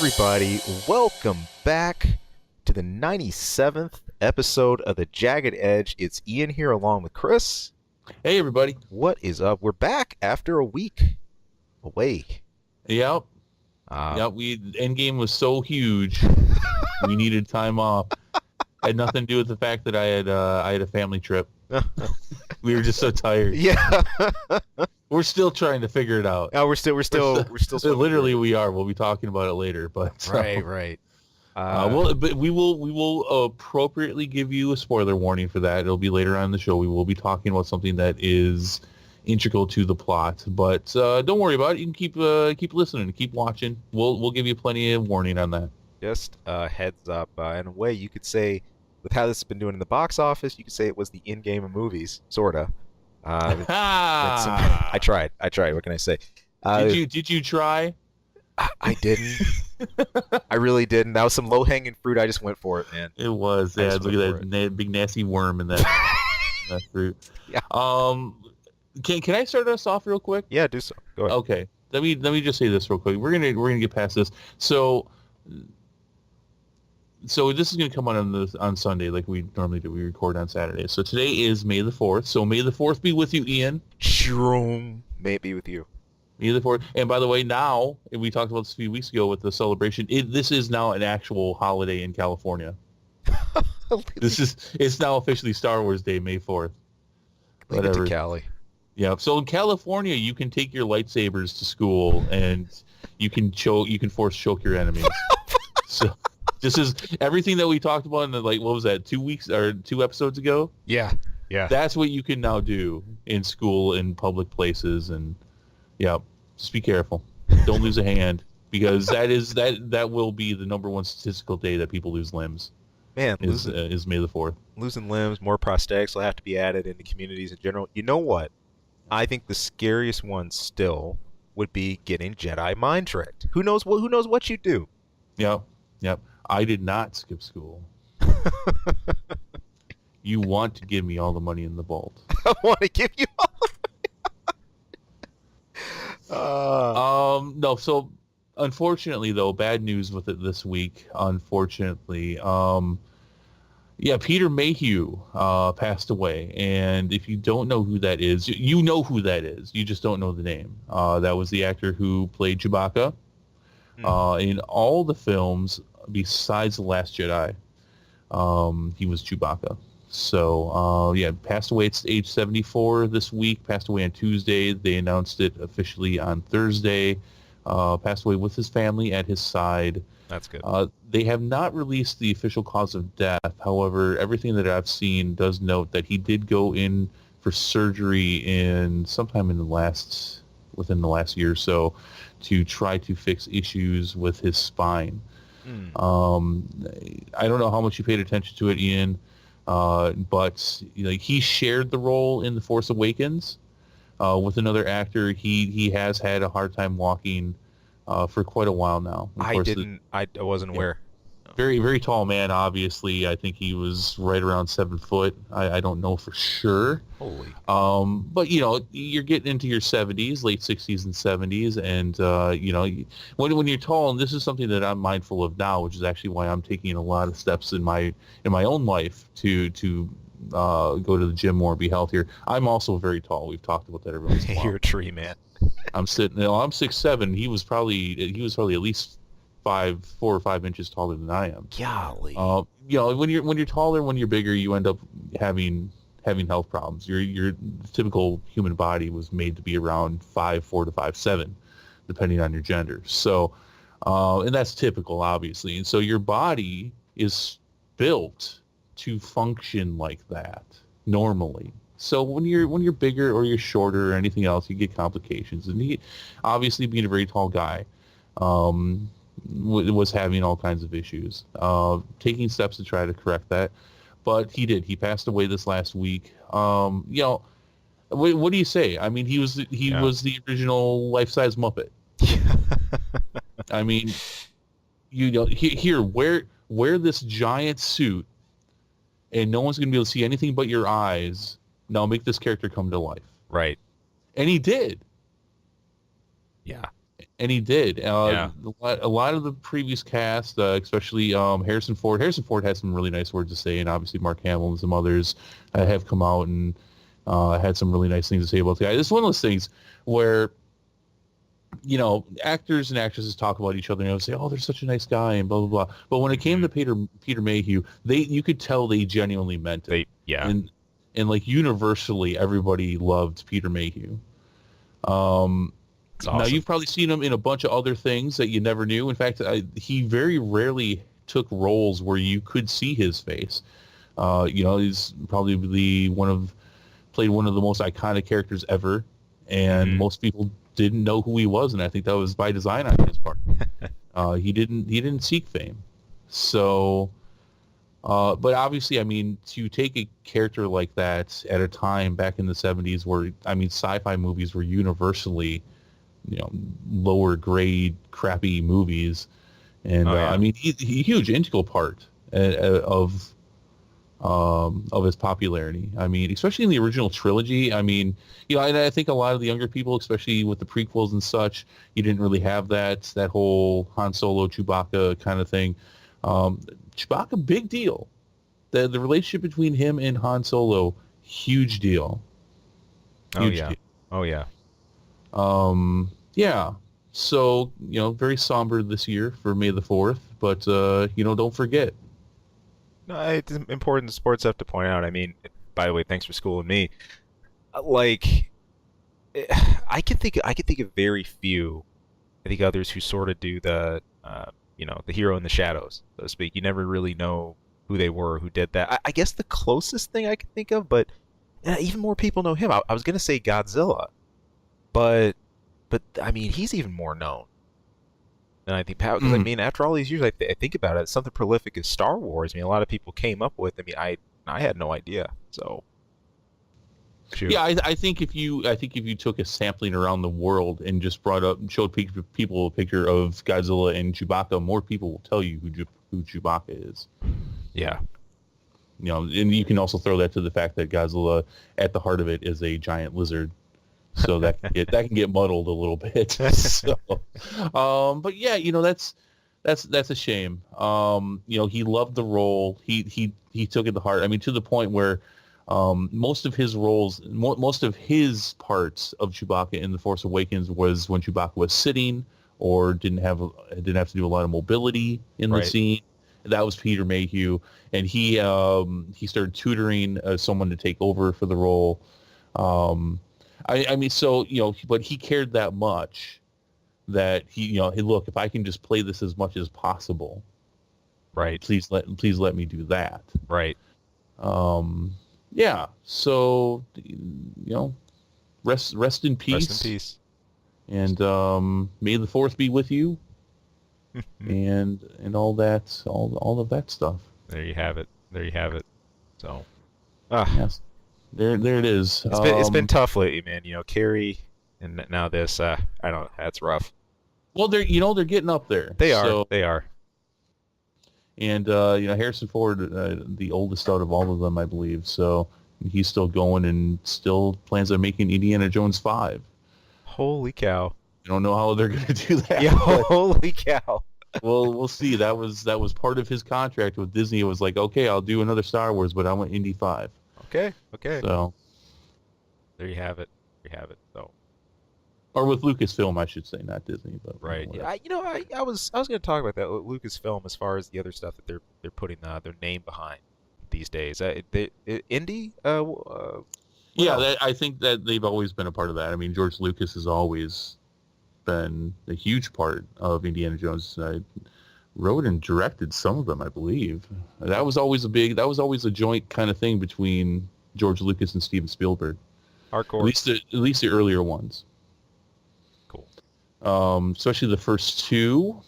everybody. Welcome back to the 97th episode of the Jagged Edge. It's Ian here along with Chris. Hey, everybody. What is up? We're back after a week away. Yep. Endgame was so huge, we needed time off. Had nothing to do with the fact that I had a family trip. We were just so tired. Yeah. We're still trying to figure it out. No, we're still Literally, we are. We'll be talking about it later, but right. But we will appropriately give you a spoiler warning for that. It'll be later on in the show. We will be talking about something that is integral to the plot, but don't worry about it. You can keep listening, keep watching. We'll give you plenty of warning on that. Just heads up. In a way, you could say, with how this has been doing in the box office, you could say it was the Endgame of movies, sorta. I tried. What can I say? Did you try? I didn't. I really didn't. That was some low-hanging fruit. I just went for it, man. It was. Yeah, look at that big nasty worm in that, that fruit. Yeah. Can I start us off real quick? Yeah, do so. Go ahead. Okay. Let me just say this real quick. We're gonna get past this. So this is gonna come on Sunday like we normally do. We record on Saturday. So today is May the 4th. So May the 4th be with you, Ian. Shroom. May it be with you. May the 4th. And by the way, now, and we talked about this a few weeks ago with the celebration, this is now an actual holiday in California. It's now officially Star Wars Day, May 4th. Leave it to Cali. Yeah. So in California, you can take your lightsabers to school and you can force choke your enemies. So this is everything that we talked about in the, what was that, 2 weeks or 2 episodes ago? Yeah. That's what you can now do in school, in public places, and yeah, just be careful. Don't lose a hand, because that will be the number one statistical day that people lose limbs. Man, is May the 4th. Losing limbs, more prosthetics will have to be added into communities in general. You know what? I think the scariest one still would be getting Jedi mind tricked. Who knows what you do? Yep. I did not skip school. You want to give me all the money in the vault. I want to give you all the money. No, so unfortunately, though, bad news with it this week. Unfortunately, Peter Mayhew passed away, and if you don't know who that is, you know who that is. You just don't know the name. That was the actor who played Chewbacca in all the films besides The Last Jedi. He was Chewbacca. So, passed away at age 74 this week. Passed away on Tuesday. They announced it officially on Thursday. Passed away with his family at his side. That's good. They have not released the official cause of death. However, everything that I've seen does note that he did go in for surgery sometime within the last year or so, to try to fix issues with his spine. I don't know how much you paid attention to it, Ian, but he shared the role in The Force Awakens with another actor. He has had a hard time walking for quite a while now. I wasn't aware. Very, very tall man, obviously. I think he was right around 7 foot. I don't know for sure. Holy. But, you're getting into your 70s, late 60s and 70s. And, when you're tall, and this is something that I'm mindful of now, which is actually why I'm taking a lot of steps in my own life to go to the gym more and be healthier. I'm also very tall. We've talked about that every once in a while. You're a tree, man. I'm 6'7". He was probably at least 4 or 5 inches taller than I am. Golly. When you're taller, when you're bigger, you end up having health problems. Your typical human body was made to be around 5'4" to 5'7", depending on your gender. So, and that's typical, obviously. And so your body is built to function like that normally. So when you're bigger or you're shorter or anything else, you get complications. And he, obviously being a very tall guy, was having all kinds of issues, taking steps to try to correct that. But he did. He passed away this last week. What do you say? I mean, he was the original life-size Muppet. I mean, here, wear this giant suit, and no one's going to be able to see anything but your eyes. Now make this character come to life. Right. And he did. Yeah. And he did. Yeah. A lot of the previous cast, especially Harrison Ford. Harrison Ford had some really nice words to say, and obviously Mark Hamill and some others have come out and had some really nice things to say about the guy. This is one of those things where, actors and actresses talk about each other and say, "Oh, they're such a nice guy," and blah blah blah. But when it came Mhm. to Peter Mayhew, you could tell they genuinely meant it, Yeah. and like universally, everybody loved Peter Mayhew. Um, It's Now awesome. you've probably seen him in a bunch of other things that you never knew. In fact, he very rarely took roles where you could see his face. He's probably played one of the most iconic characters ever, and Hmm. most people didn't know who he was, and I think that was by design on his part. He didn't seek fame, so. But obviously, I mean, to take a character like that at a time back in the 70s where, I mean, sci-fi movies were universally, you know, lower grade, crappy movies. And Oh I yeah. mean, he's a huge integral part of his popularity. I mean, especially in the original trilogy. I mean, and I think a lot of the younger people, especially with the prequels and such, you didn't really have that whole Han Solo Chewbacca kind of thing. Um, Chewbacca, big deal. The relationship between him and Han Solo, huge deal, Oh huge yeah. deal. Oh yeah. Yeah. So, very somber this year for May the 4th, but, don't forget. No, it's important sports stuff to point out. I mean, by the way, thanks for schooling me. Like, eh, I can think of very few. I think others who sort of do the hero in the shadows, so to speak. You never really know who they were, who did that. I guess the closest thing I can think of, but even more people know him. I was gonna say Godzilla, but I mean, he's even more known than I think. Because I Mm. mean, after all these years, I think about it. Something prolific as Star Wars. I mean, a lot of people came up with. I mean, I had no idea. So shoot. Yeah, I think if you took a sampling around the world and just showed people a picture of Godzilla and Chewbacca, more people will tell you who Chewbacca is. Yeah. And you can also throw that to the fact that Godzilla, at the heart of it, is a giant lizard, so that can get muddled a little bit. So, but yeah, that's a shame. He loved the role. He took it to heart. I mean, to the point where most of his roles, most of his parts of Chewbacca in The Force Awakens was when Chewbacca was sitting or didn't have to do a lot of mobility in the Right. scene. That was Peter Mayhew, and he started tutoring someone to take over for the role. Um, I mean, so but he cared that much that hey, look, if I can just play this as much as possible, Right. please let me do that. Right. Um, yeah. So rest in Rest in peace, peace. and may the fourth be with you, and all that, all of that stuff. There you have it. There you have it. So, ah, Yes, there it is. it's been tough lately, man. Carrie, and now this. I don't. That's rough. Well, they're getting up there. They are. So, They are. and Harrison Ford, the oldest out of all of them, I believe. So he's still going and still plans on making Indiana Jones 5. Holy cow. I don't know how they're going to do that, Yeah. but Holy cow. we'll see. That was part of his contract with Disney. It was like, okay, I'll do another Star Wars, but I want Indy 5. Okay. Okay. So, There you have it. There you have it. So. or with Lucasfilm, I should say, not Disney, but Right. Yeah. whatever. I was going to talk about that Lucasfilm as far as the other stuff that they're putting their name behind these days. Indie. What Yeah, else? I think that they've always been a part of that. I mean, George Lucas has always been a huge part of Indiana Jones. Wrote and directed some of them, I believe. That was always a joint kind of thing between George Lucas and Steven Spielberg. At Hardcore. least the earlier ones. Cool. Especially the first two.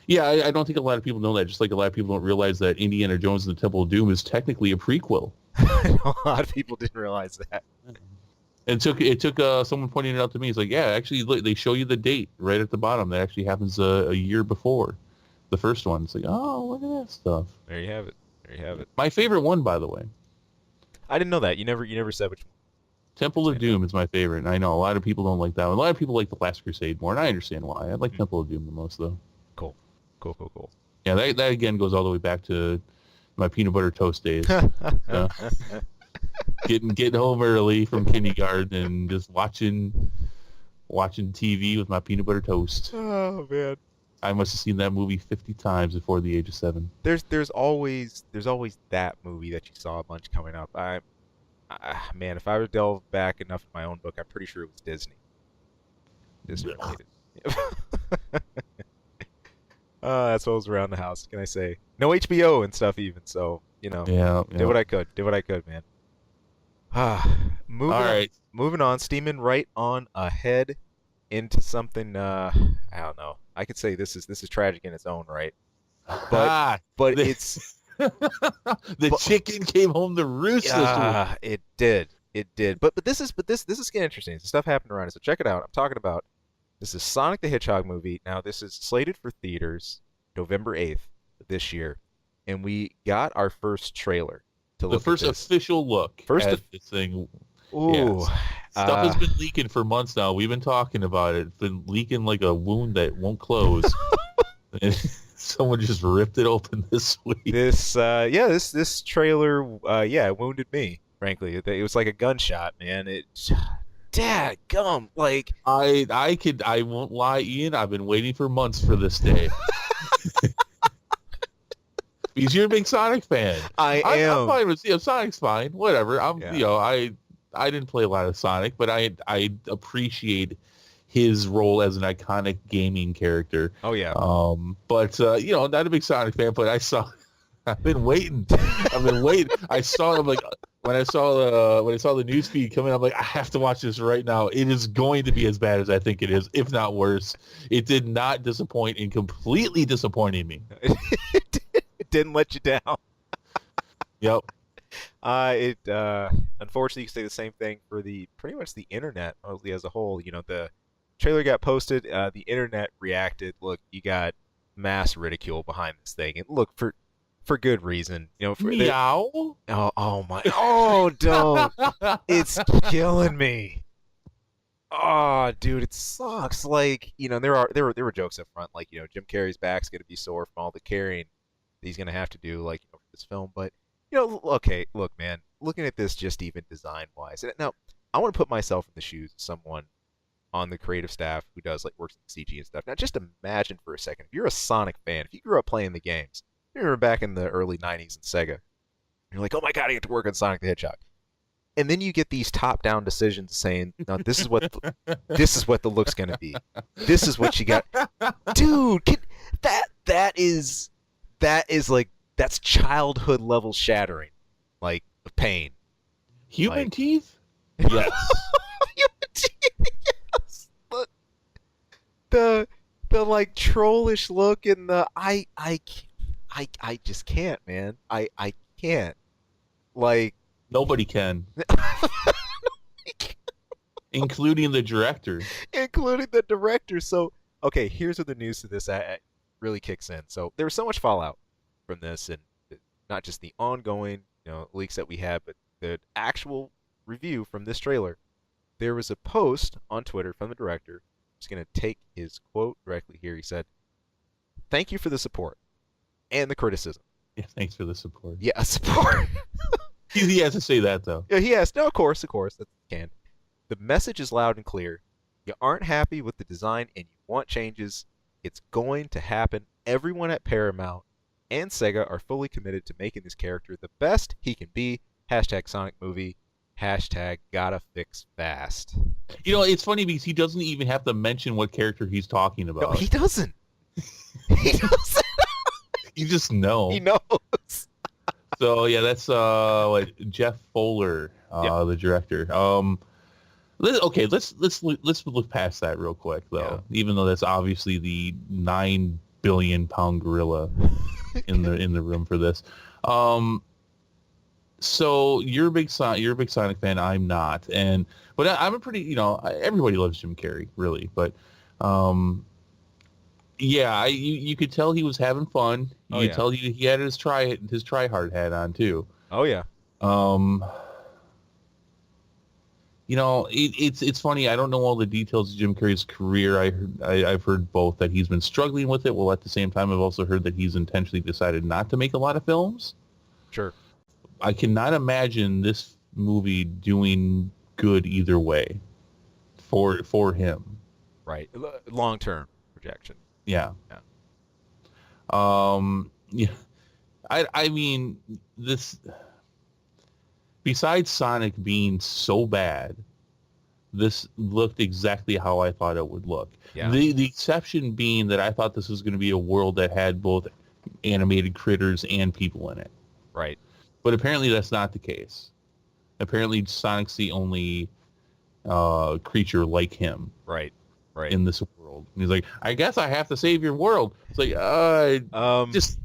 Yeah, I don't think a lot of people know that. Just like a lot of people don't realize that Indiana Jones and the Temple of Doom is technically a prequel. A lot of people didn't realize that. It took someone pointing it out to me. It's like, yeah, actually, look, they show you the date right at the bottom. That actually happens a year before the first one. It's like, oh, look at that stuff. There you have it. There you have it. My favorite one, by the way. I didn't know that. You never said which one. Temple of Doom is my favorite. And I know a lot of people don't like that one. A lot of people like The Last Crusade more, and I understand why. I like Temple of Doom the most, though. Cool. Cool, cool, cool. Yeah, that again goes all the way back to my peanut butter toast days. Getting home early from kindergarten and just watching TV with my peanut butter toast. Oh man, I must have seen that movie 50 times before the age of 7. there's always that movie that you saw a bunch coming up. Man, if I would delve back enough in my own book, I'm pretty sure it was Disney related. That's what was around the house. Can I say no HBO and stuff even? So Yeah. did what I could. Did what I could, man. Moving All on, right. moving on, steaming right on ahead into something. I don't know. I could say this is tragic in its own right, but it's the chicken came home to roost this week. it did. But this is getting interesting. Some stuff happened around it. So check it out. I'm talking about this is Sonic the Hedgehog movie. Now this is slated for theaters November 8th this year, and we got our first trailer to The look first at this. official look at this thing. Ooh, Yes. Stuff has been leaking for months now. We've been talking about it. It's been leaking like a wound that won't close. And someone just ripped it open this week. this trailer it wounded me. Frankly, it was like a gunshot, man. Dad gum, like I won't lie, Ian. I've been waiting for months for this day. Because you're a big Sonic fan. I'm fine with Sonic's fine. Whatever. I didn't play a lot of Sonic, but I appreciate his role as an iconic gaming character. Oh yeah. But not a big Sonic fan, but I've been waiting. I saw him like when I saw the news feed coming, I'm like, I have to watch this right now. It is going to be as bad as I think it is, if not worse. It did not disappoint and completely disappointed me. It didn't let you down. Yep. Unfortunately, you can say the same thing for pretty much the internet mostly as a whole. The trailer got posted, the internet reacted. Look, you got mass ridicule behind this thing, and look for good reason. Meow. Oh my! Oh, don't! It's killing me. Oh, dude, it sucks. Like, there were jokes up front, like, Jim Carrey's back's gonna be sore from all the carrying that he's gonna have to do, like, for this film. But okay, look, man, looking at this just even design wise. Now, I want to put myself in the shoes of someone on the creative staff who does like works in CG and stuff. Now, just imagine for a second, if you're a Sonic fan, if you grew up playing the games, you remember back in the early '90s in Sega, you're like, oh my god, I get to work on Sonic the Hedgehog. And then you get these top-down decisions saying, "No, this is what the look's gonna be. This is what you got, dude. That is like that's childhood level shattering, like pain. Human Like, teeth? Yes. Human teeth, yes. The like trollish look and the I just can't, man. I can't. Like. Nobody can. Including the director. Including the director. So, okay, here's where the news to this really kicks in. So, there was so much fallout from this, and not just the ongoing, leaks that we had, but the actual review from this trailer. There was a post on Twitter from the director. I'm just going to take his quote directly here. He said, "Thank you for the support and the criticism." Yeah, thanks for the support. Yeah, support. He has to say that, though. Yeah, he has. No, of course, that can. The message is loud and clear. You aren't happy with the design and you want changes. It's going to happen. Everyone at Paramount and Sega are fully committed to making this character the best he can be. Hashtag Sonic movie. Hashtag gotta fix fast. It's funny because he doesn't even have to mention what character he's talking about. No, he doesn't. He doesn't. You just know. He knows. So yeah, that's Jeff Fowler, the director. Let's look past that real quick though. Yeah. Even though that's obviously the 9 billion pound gorilla in the room for this. So you're a big Sonic fan. I'm not, but I'm a pretty everybody loves Jim Carrey really, but yeah, you could tell he was having fun. You could tell he had his try hard hat on too. Oh yeah. It's funny. I don't know all the details of Jim Carrey's career. I've heard both that he's been struggling with it. Well, at the same time, I've also heard that he's intentionally decided not to make a lot of films. Sure. I cannot imagine this movie doing good either way for him. Right. Long-term projection. Yeah. Yeah. Yeah. I mean, this, besides Sonic being so bad, this looked exactly how I thought it would look. Yeah. The exception being that I thought this was going to be a world that had both animated critters and people in it. Right. But apparently that's not the case. Apparently Sonic's the only creature like him. Right. Right. In this world. And he's like, I guess I have to save your world. It's like,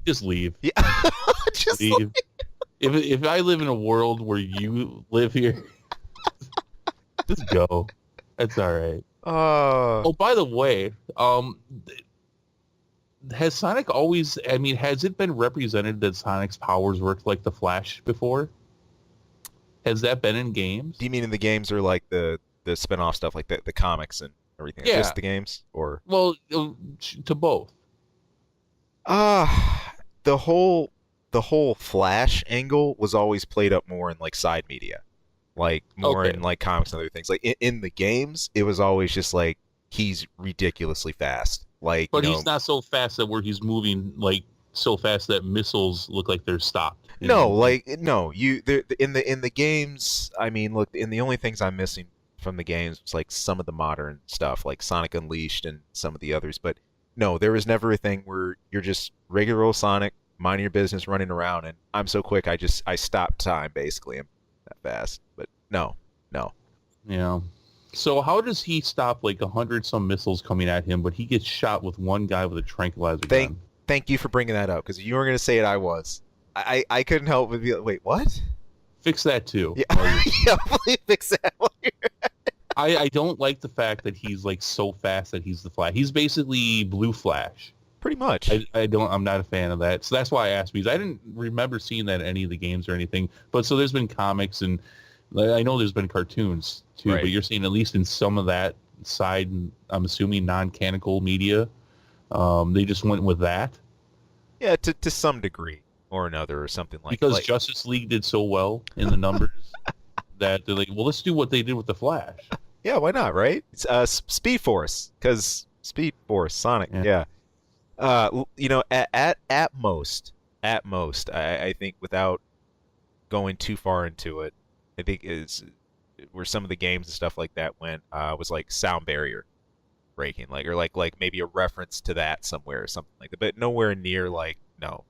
just leave. Yeah. Just leave. If I live in a world where you live here, just go. That's all right. Oh, by the way, has Sonic always, I mean, has it been represented that Sonic's powers worked like the Flash before? Has that been in games? Do you mean in the games or like the spin-off stuff, like the comics and everything? Yeah. Just the games? Or well, to both. The whole Flash angle was always played up more in like side media, like more in like comics and other things. Like in the games, it was always just like he's ridiculously fast. Like, but he's not so fast that where he's moving like so fast that missiles look like they're stopped. In the games. I mean, look, in the only things I'm missing from the games was like some of the modern stuff, like Sonic Unleashed and some of the others. But no, there was never a thing where you're just regular old Sonic, minding your business, running around, and I'm so quick I stopped time basically. I'm that fast. But no. Yeah. So how does he stop like 100 some missiles coming at him, but he gets shot with one guy with a tranquilizer gun? Thank you for bringing that up, because if you were going to say it, I was. I couldn't help but be like, wait, what? Fix that too. Yeah, yeah, please fix that. I don't like the fact that he's like so fast that he's the Flash. He's basically Blue Flash. Pretty much. I'm not a fan of that. So that's why I asked, because I didn't remember seeing that in any of the games or anything. But so there's been comics and I know there's been cartoons too, right. But you're seeing at least in some of that side, I'm assuming non-canonical media, they just went with that. Yeah, to some degree or another or something like that. Because Justice League did so well in the numbers that they're like, well, let's do what they did with the Flash. Yeah, why not, right? It's Speed Force, because Speed Force, Sonic, yeah. At most, I think without going too far into it, I think is where some of the games and stuff like that went was like sound barrier breaking, like maybe a reference to that somewhere or something like that, but nowhere near like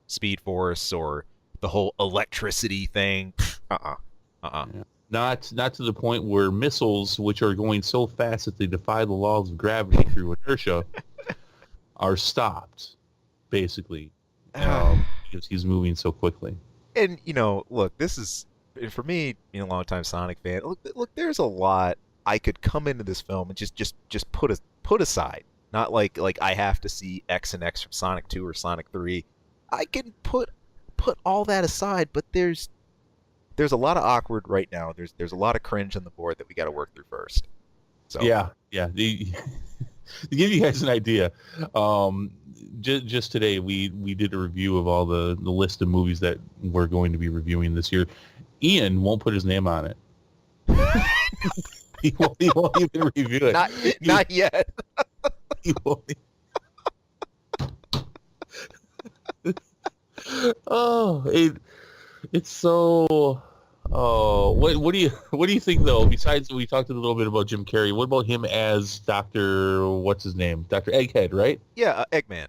Speed Force or the whole electricity thing. Yeah. Not to the point where missiles, which are going so fast that they defy the laws of gravity through inertia, are stopped, basically, because he's moving so quickly. And look, this is, for me, being a longtime Sonic fan. Look, there's a lot I could come into this film and just put aside. Not like I have to see X and X from Sonic 2 or Sonic 3. I can put all that aside, but there's a lot of awkward right now. There's a lot of cringe on the board that we got to work through first. So yeah. To give you guys an idea, just today we did a review of all the list of movies that we're going to be reviewing this year. Ian won't put his name on it. He won't even review it. Not yet. He won't. It's so. Oh, what do you think though? Besides, we talked a little bit about Jim Carrey. What about him as Dr. What's his name? Dr. Egghead, right? Yeah, Eggman.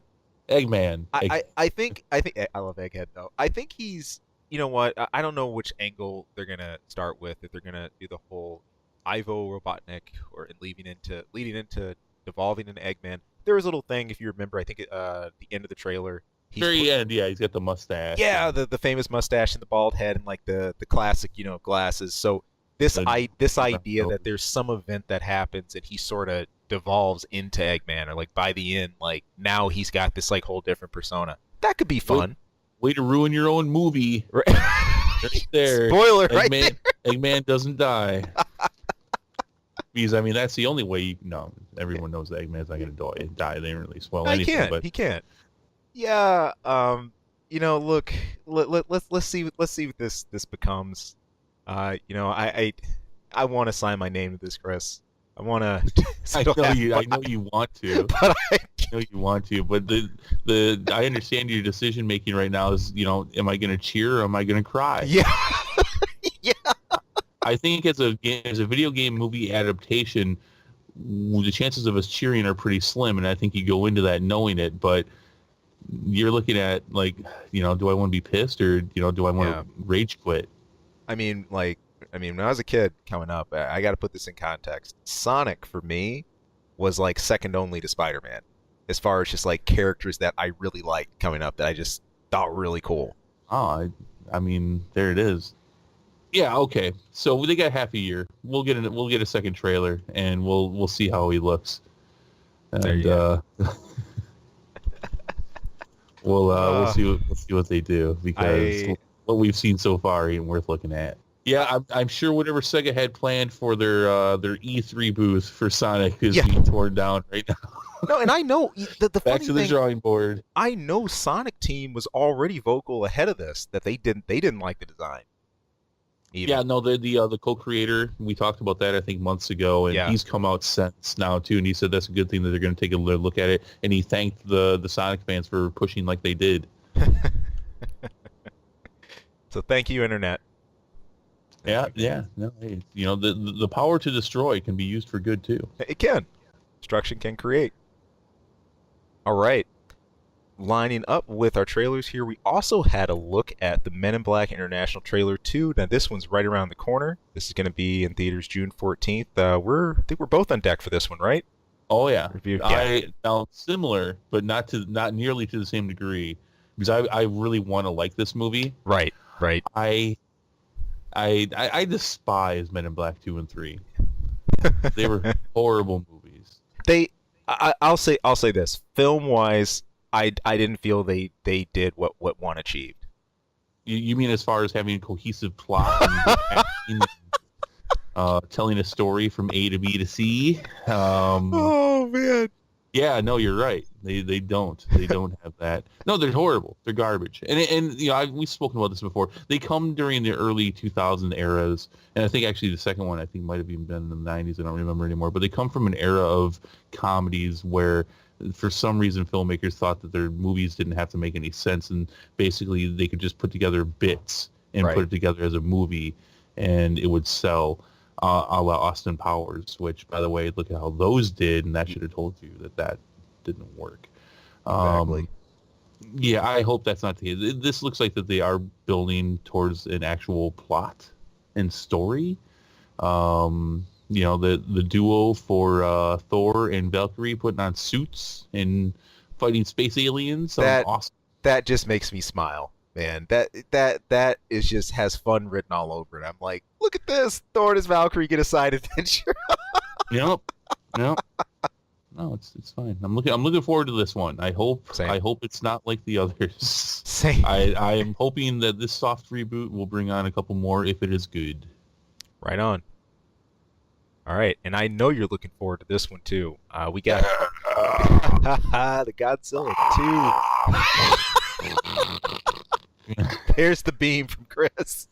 Eggman. I think I love Egghead though. I think he's. You know what? I don't know which angle they're gonna start with. If they're gonna do the whole Ivo Robotnik or leading into devolving into Eggman. There was a little thing, if you remember. I think the end of the trailer. Very end, yeah. He's got the mustache. Yeah, the famous mustache and the bald head and like the classic, glasses. So this idea that there's some event that happens and he sort of devolves into Eggman, or like by the end, like now he's got this like whole different persona. That could be fun. Way to ruin your own movie. Right there. Spoiler, Eggman, right there. Eggman doesn't die. Because I mean, that's the only way. No, everyone knows that Eggman's not going to die. They didn't really spoil No, he anything, can't. but He can't. Yeah. Look. Let's see what this becomes. I want to sign my name to this, Chris. I want to still have I fun, know you want to. but I know you want to, but I understand your decision making right now is, am I going to cheer or am I going to cry? yeah, yeah. I think as a video game movie adaptation, the chances of us cheering are pretty slim, and I think you go into that knowing it, but you're looking at like, do I want to be pissed or, do I want Yeah. to rage quit? When I was a kid coming up, I got to put this in context. Sonic for me was like second only to Spider-Man, as far as just like characters that I really liked coming up that I just thought were really cool. Oh, I mean, there it is. Yeah, okay. So they got half a year. We'll get a second trailer, and we'll see how he looks, There and you go. we'll see what they do, because what we've seen so far ain't worth looking at. Yeah, I'm sure whatever Sega had planned for their E3 booth for Sonic is being torn down right now. No, and I know the Back funny to the thing, drawing board. I know Sonic Team was already vocal ahead of this that they didn't like the design. Even. Yeah, no, the co-creator, we talked about that I think months ago, and he's come out since now too, and he said that's a good thing that they're going to take a look at it, and he thanked the Sonic fans for pushing like they did. So thank you, Internet. No, the power to destroy can be used for good too. It can. Destruction can create. All right. Lining up with our trailers here, we also had a look at the Men in Black International trailer 2. Now, this one's right around the corner. This is going to be in theaters June 14th. I think we're both on deck for this one, right? Oh, yeah. Review. Yeah. Now, similar, but not nearly to the same degree, because I really want to like this movie. Right. I despise Men in Black 2 and 3. They were horrible movies. I'll say this. Film-wise, I didn't feel they did what one achieved. You mean as far as having a cohesive plot and telling a story from A to B to C? Oh man. Yeah, no, you're right. They don't have that. No, they're horrible. They're garbage. And we've spoken about this before. They come during the early 2000 eras, and I think actually the second one might have even been in the 90s. I don't remember anymore. But they come from an era of comedies where, for some reason, filmmakers thought that their movies didn't have to make any sense, and basically they could just put together bits and put it together as a movie, and it would sell. A la Austin Powers, which, by the way, look at how those did, and that should have told you that didn't work. Exactly. Yeah, I hope that's not the case. This looks like that they are building towards an actual plot and story. The duo for Thor and Valkyrie putting on suits and fighting space aliens. Awesome. That just makes me smile. Man, that is just has fun written all over it. I'm like, look at this. Thor and Valkyrie get a side adventure. Yep. No, it's fine. I'm looking forward to this one. I hope it's not like the others. Same. I am hoping that this soft reboot will bring on a couple more if it is good. Right on. All right, and I know you're looking forward to this one too. We got the Godzilla 2. There's the beam from Chris.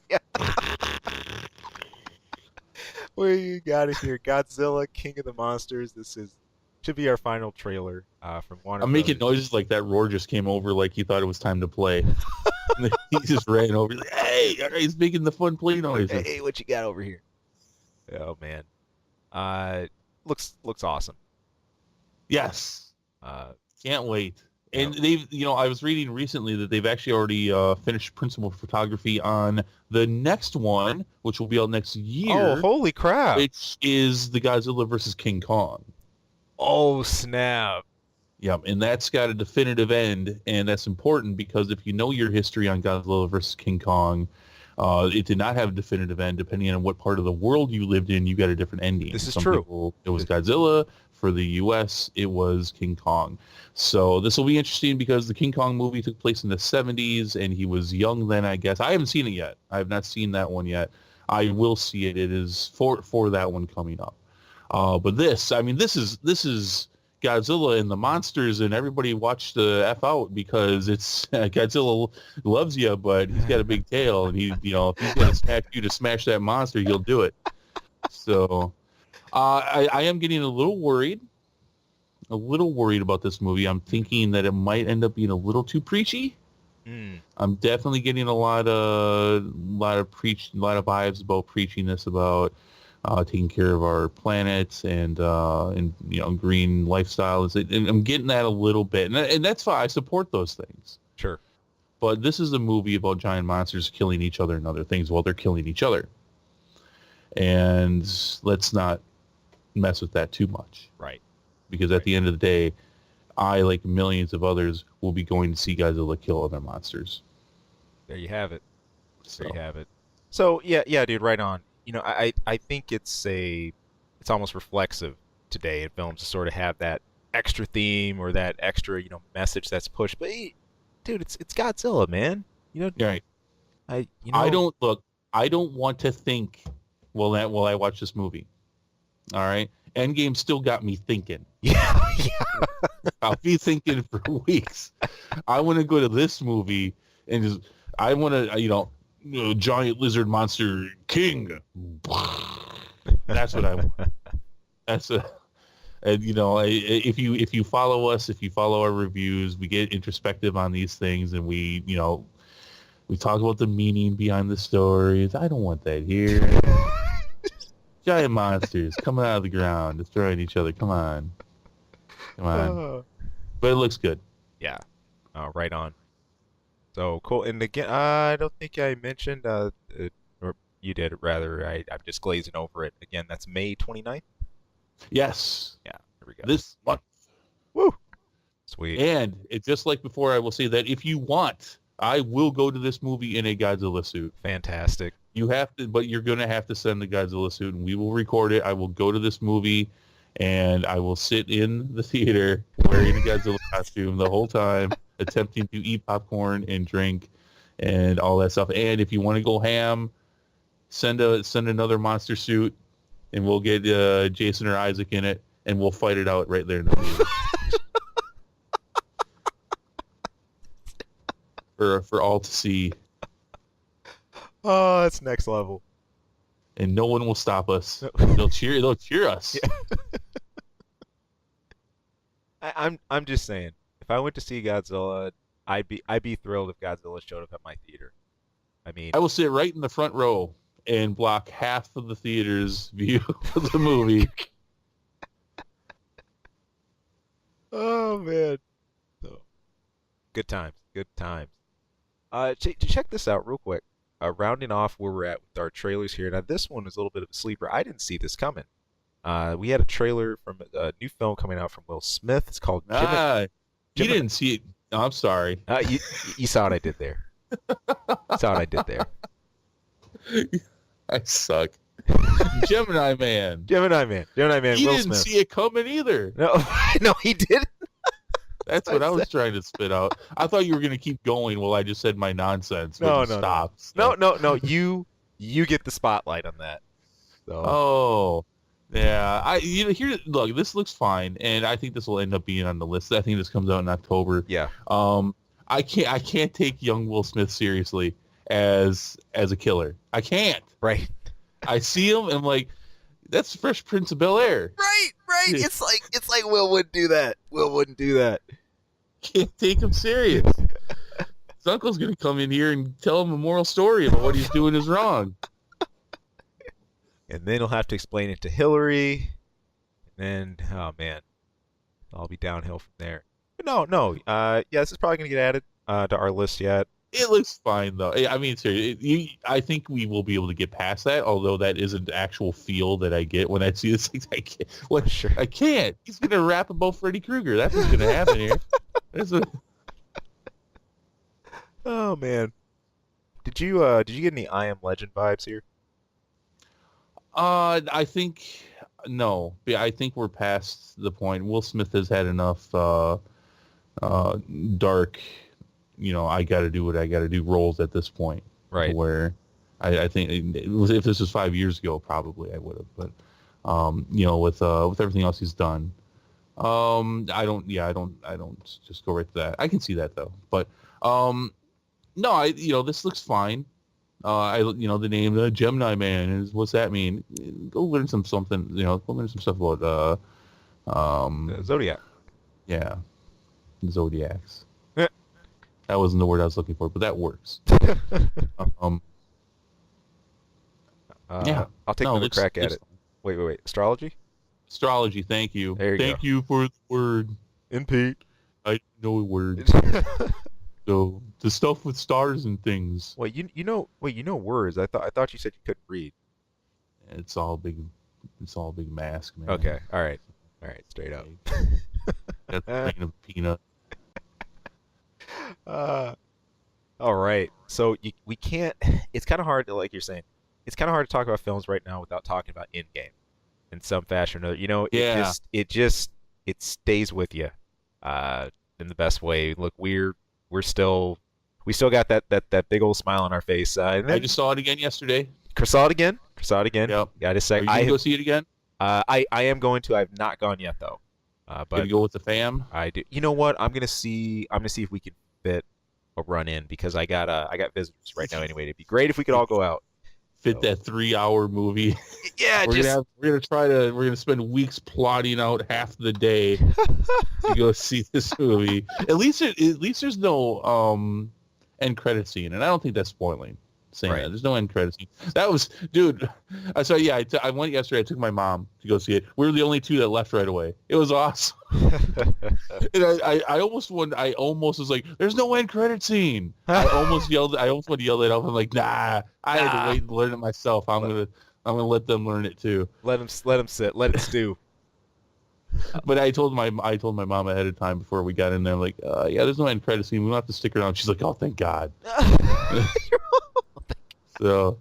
We got it here. Godzilla, King of the Monsters. This should be our final trailer from Warner. I'm making noises like that roar just came over like he thought it was time to play. He just ran over like, hey, he's making the fun play noises. Hey, what you got over here? Oh man. Looks awesome. Yes. Can't wait. And Yeah. they've, I was reading recently that they've actually already finished principal photography on the next one, which will be out next year. Oh, holy crap. Which is the Godzilla versus King Kong. Oh, snap. Yeah, and that's got a definitive end, and that's important because if you know your history on Godzilla versus King Kong, it did not have a definitive end. Depending on what part of the world you lived in, you got a different ending. This is Some true. people, it was Godzilla. For the U.S., it was King Kong. So this will be interesting because the King Kong movie took place in the 70s, and he was young then, I guess. I haven't seen it yet. I have not seen that one yet. I will see it. It is for that one coming up. But this is Godzilla and the monsters, and everybody watch the F out because it's Godzilla loves you, but he's got a big tail, and if he's got to smash you to smash that monster, he'll do it. So I am getting a little worried about this movie. I'm thinking that it might end up being a little too preachy. Mm. I'm definitely getting a lot of vibes about preachiness about taking care of our planet and green lifestyles. And I'm getting that a little bit, and that's fine. I support those things. Sure. But this is a movie about giant monsters killing each other and other things while they're killing each other. And let's not mess with that too much. Right. Because at the end of the day, I, like millions of others, will be going to see Godzilla kill other monsters. There you have it. So. There you have it. So yeah, dude, right on. I think it's almost reflexive today in films to sort of have that extra theme or that extra message that's pushed. But hey, dude, it's Godzilla, man. Right. I don't want to think while I watch this movie. All right. Endgame still got me thinking. Yeah. I'll be thinking for weeks. I want to go to this movie and I want to, giant lizard monster king. That's what I want. If you follow us, if you follow our reviews, we get introspective on these things, and we talk about the meaning behind the stories. I don't want that here. Giant monsters coming out of the ground, destroying each other. Come on. But it looks good. Yeah. Right on. So cool. And again, I don't think I mentioned, or you did, rather. I'm just glazing over it. Again, that's May 29th? Yes. Yeah, there we go. This month. Woo! Sweet. And just like before, I will say that if you want, I will go to this movie in a Godzilla suit. Fantastic. You have to, but you're going to have to send the Godzilla suit, and we will record it. I will go to this movie, and I will sit in the theater wearing a Godzilla costume the whole time, attempting to eat popcorn and drink and all that stuff. And if you want to go ham, send another monster suit, and we'll get Jason or Isaac in it, and we'll fight it out right there in the theater. for all to see. Oh, that's next level. And no one will stop us. They'll cheer us. Yeah. I'm just saying, if I went to see Godzilla, I'd be thrilled if Godzilla showed up at my theater. I mean, I will sit right in the front row and block half of the theater's view of the movie. Oh man. So, good times. Good times. Check this out real quick. Rounding off where we're at with our trailers here. Now, this one is a little bit of a sleeper. I didn't see this coming. We had a trailer from a new film coming out from Will Smith. It's called You didn't see it. Oh, I'm sorry. You saw what I did there. Saw what I did there. I suck. Gemini Man. Gemini Man. You Will didn't Smith. see it coming either. No, he didn't. That's what I was trying to spit out. I thought you were going to keep going while I just said my nonsense. No. Stop. No. You get the spotlight on that. So. Oh, yeah. Here. Look, this looks fine, and I think this will end up being on the list. I think this comes out in October. Yeah. I can't take young Will Smith seriously as a killer. I can't. Right. I see him and I'm like, that's Fresh Prince of Bel-Air. Right. It's like Will wouldn't do that. Will wouldn't do that. Can't take him serious. His uncle's gonna come in here and tell him a moral story about what he's doing is wrong. And then he'll have to explain it to Hillary. And then, oh man, I'll be downhill from there. But no. Yeah, this is probably gonna get added to our list yet. It looks fine though. I mean, seriously, I think we will be able to get past that. Although that isn't the actual feel that I get when I see this. I can't. Sure. I can't. He's gonna rap about Freddy Krueger. That's what's gonna happen here. Oh man, did you get any I Am Legend vibes here? I think no. I think we're past the point. Will Smith has had enough dark. I got to do what I got to do roles at this point. Right. Where I think if this was 5 years ago, probably I would have. But with everything else he's done. I don't just go right to that. I can see that though, but no, this looks fine. The name, the Gemini Man, is what's that mean? Go learn something. Go learn some stuff about Zodiac. yeah, zodiacs. Yeah. That wasn't the word I was looking for, but that works. um, yeah, I'll take another crack at it. Wait. Astrology? Astrology. Thank you. Thank you for the word. NP. I know words. So the stuff with stars and things. Wait, you know words. I thought you said you couldn't read. It's all big mask, man. Okay. All right. Straight up. That's a grain of peanut. All right. So we can't. It's kind of hard to, like you're saying, it's kind of hard to talk about films right now without talking about Endgame in some fashion or another. Yeah. It stays with you, in the best way. Look, we still got that big old smile on our face. And I just saw it again yesterday. Saw it again. Yep. Got to say, Are you gonna go see it again? I am going to. I've not gone yet though. But Gonna go with the fam? I do. You know what? I'm gonna see if we can fit a run in because I got visitors right now anyway. It'd be great if we could all go out. Fit that 3-hour movie. Yeah, we're gonna spend weeks plotting out half the day to go see this movie. At least there's no end credit scene, and I don't think that's spoiling. Saying Right. that there's no end credit scene. That was, dude. So yeah, I went yesterday. I took my mom to go see it. We were the only two that left right away. It was awesome. And I almost was like, "There's no end credit scene." I almost wanted to yell it up. I'm like, "Nah, I had to wait and learn it myself. I'm gonna let them learn it too." Let them sit. Let it stew. But I told my mom ahead of time before we got in there, like, "Yeah, there's no end credit scene. We don't have to stick around." She's like, "Oh, thank God." So,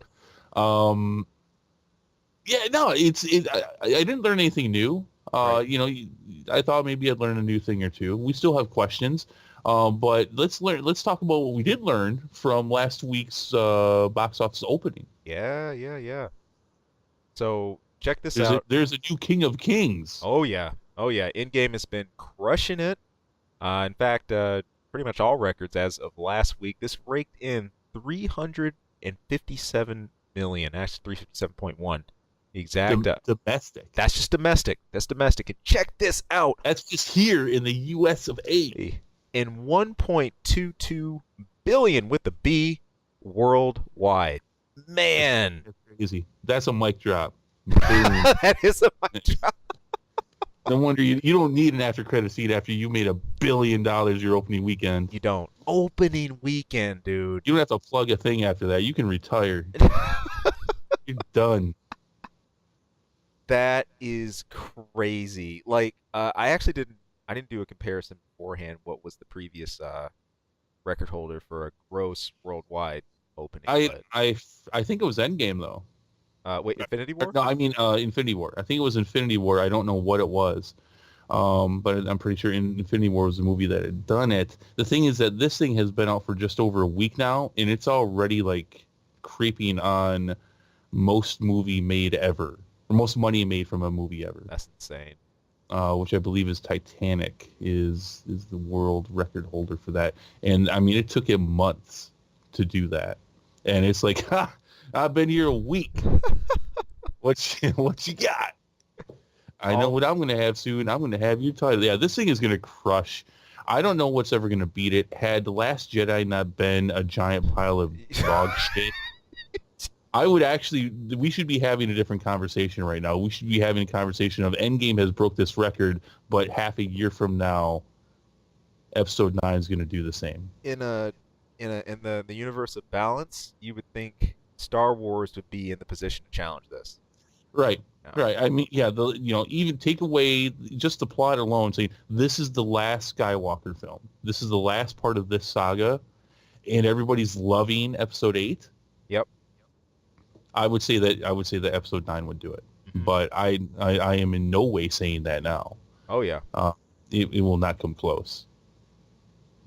yeah, no, I didn't learn anything new. Right. I thought maybe I'd learn a new thing or two. We still have questions, but let's talk about what we did learn from last week's box office opening. Yeah. So check this There's out. There's a new King of Kings. Oh yeah. Endgame has been crushing it. In fact, pretty much all records as of last week. This raked in 357 million. Actually, 357.1. Exact. Domestic. That's just domestic. That's domestic. And check this out. That's just here in the U.S. of A. In 1.22 billion with the B worldwide. Man, That's crazy. That's a mic drop. that is a mic drop. No wonder you don't need an after credit scene after you made $1 billion your opening weekend. You don't. Opening weekend, dude. You don't have to plug a thing after that. You can retire. You're done. That is crazy. Like, I didn't do a comparison beforehand. What was the previous record holder for a gross worldwide opening? I think it was Endgame though. Wait, Infinity War? No, I mean Infinity War. I think it was Infinity War. I don't know what it was. But I'm pretty sure Infinity War was the movie that had done it. The thing is that this thing has been out for just over a week now, and it's already like creeping on most movie made ever, or most money made from a movie ever. That's insane. Which I believe is Titanic is the world record holder for that. And I mean, it took him months to do that. And it's like, ha, I've been here a week. What you got? I know what I'm going to have soon. I'm going to have your title. Yeah, this thing is going to crush. I don't know what's ever going to beat it. Had The Last Jedi not been a giant pile of dog shit, we should be having a different conversation right now. We should be having a conversation of Endgame has broke this record, but half a year from now, Episode 9 is going to do the same. In the universe of balance, you would think Star Wars would be in the position to challenge this. Right. No. Right. I mean, yeah, even take away just the plot alone, saying this is the last Skywalker film. This is the last part of this saga, and everybody's loving Episode 8. Yep. I would say that Episode 9 would do it, but I am in no way saying that now. Oh yeah. It will not come close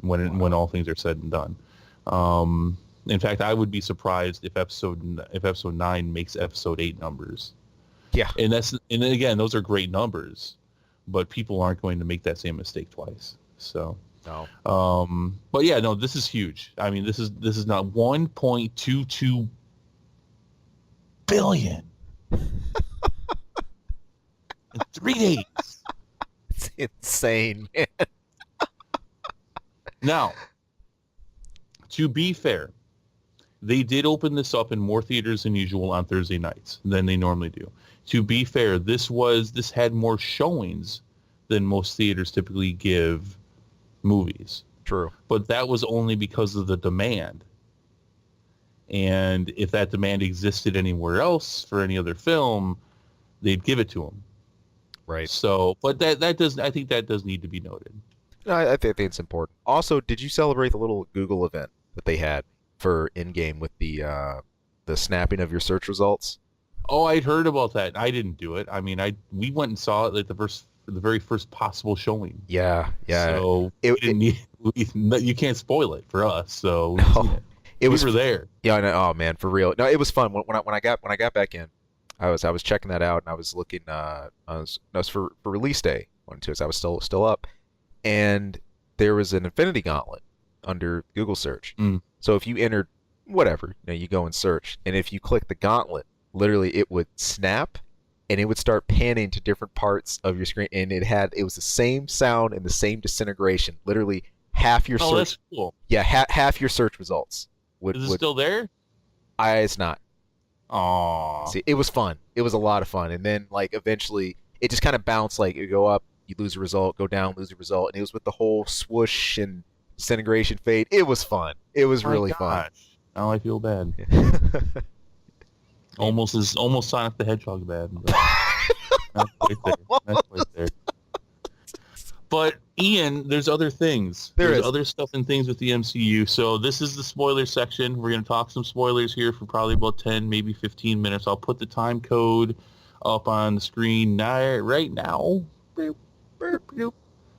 when all things are said and done. In fact, I would be surprised if episode 9 makes Episode 8 numbers. Yeah. And again, those are great numbers, but people aren't going to make that same mistake twice. So, No. but yeah, no, this is huge. I mean, this is not 1.22 billion in 3 days. It's insane, man. Now, to be fair, they did open this up in more theaters than usual on Thursday nights than they normally do. To be fair, this had more showings than most theaters typically give movies. True. But that was only because of the demand. And if that demand existed anywhere else for any other film, they'd give it to them. Right. So, but I think that does need to be noted. No, I think it's important. Also, did you celebrate the little Google event that they had for Endgame with the snapping of your search results? Oh, I'd heard about that. I didn't do it. I mean, we went and saw it at the very first possible showing. Yeah. So you can't spoil it for us. So No, we were there. Yeah, I know. Oh man, for real. No, it was fun when I got back in. I was checking that out and I was looking. I was for release day. I was still up, and there was an Infinity Gauntlet under Google search. So if you entered whatever, you go and search, and if you click the gauntlet, literally it would snap, and it would start panning to different parts of your screen, and it was the same sound and the same disintegration. Literally half your search. Oh, that's cool. Yeah, half your search results Is it still there? It's not. Aww. See, it was fun. It was a lot of fun, and then like eventually it just kind of bounced. Like you go up, you lose a result, go down, lose a result, and it was with the whole swoosh and disintegration fade. It was fun. It was really fun. Now I feel bad. Almost Sonic the Hedgehog bad. But not quite there. Not quite there. But Ian, there's other things. There's other stuff and things with the MCU. So this is the spoiler section. We're going to talk some spoilers here for probably about 10, maybe 15 minutes. I'll put the time code up on the screen right now. There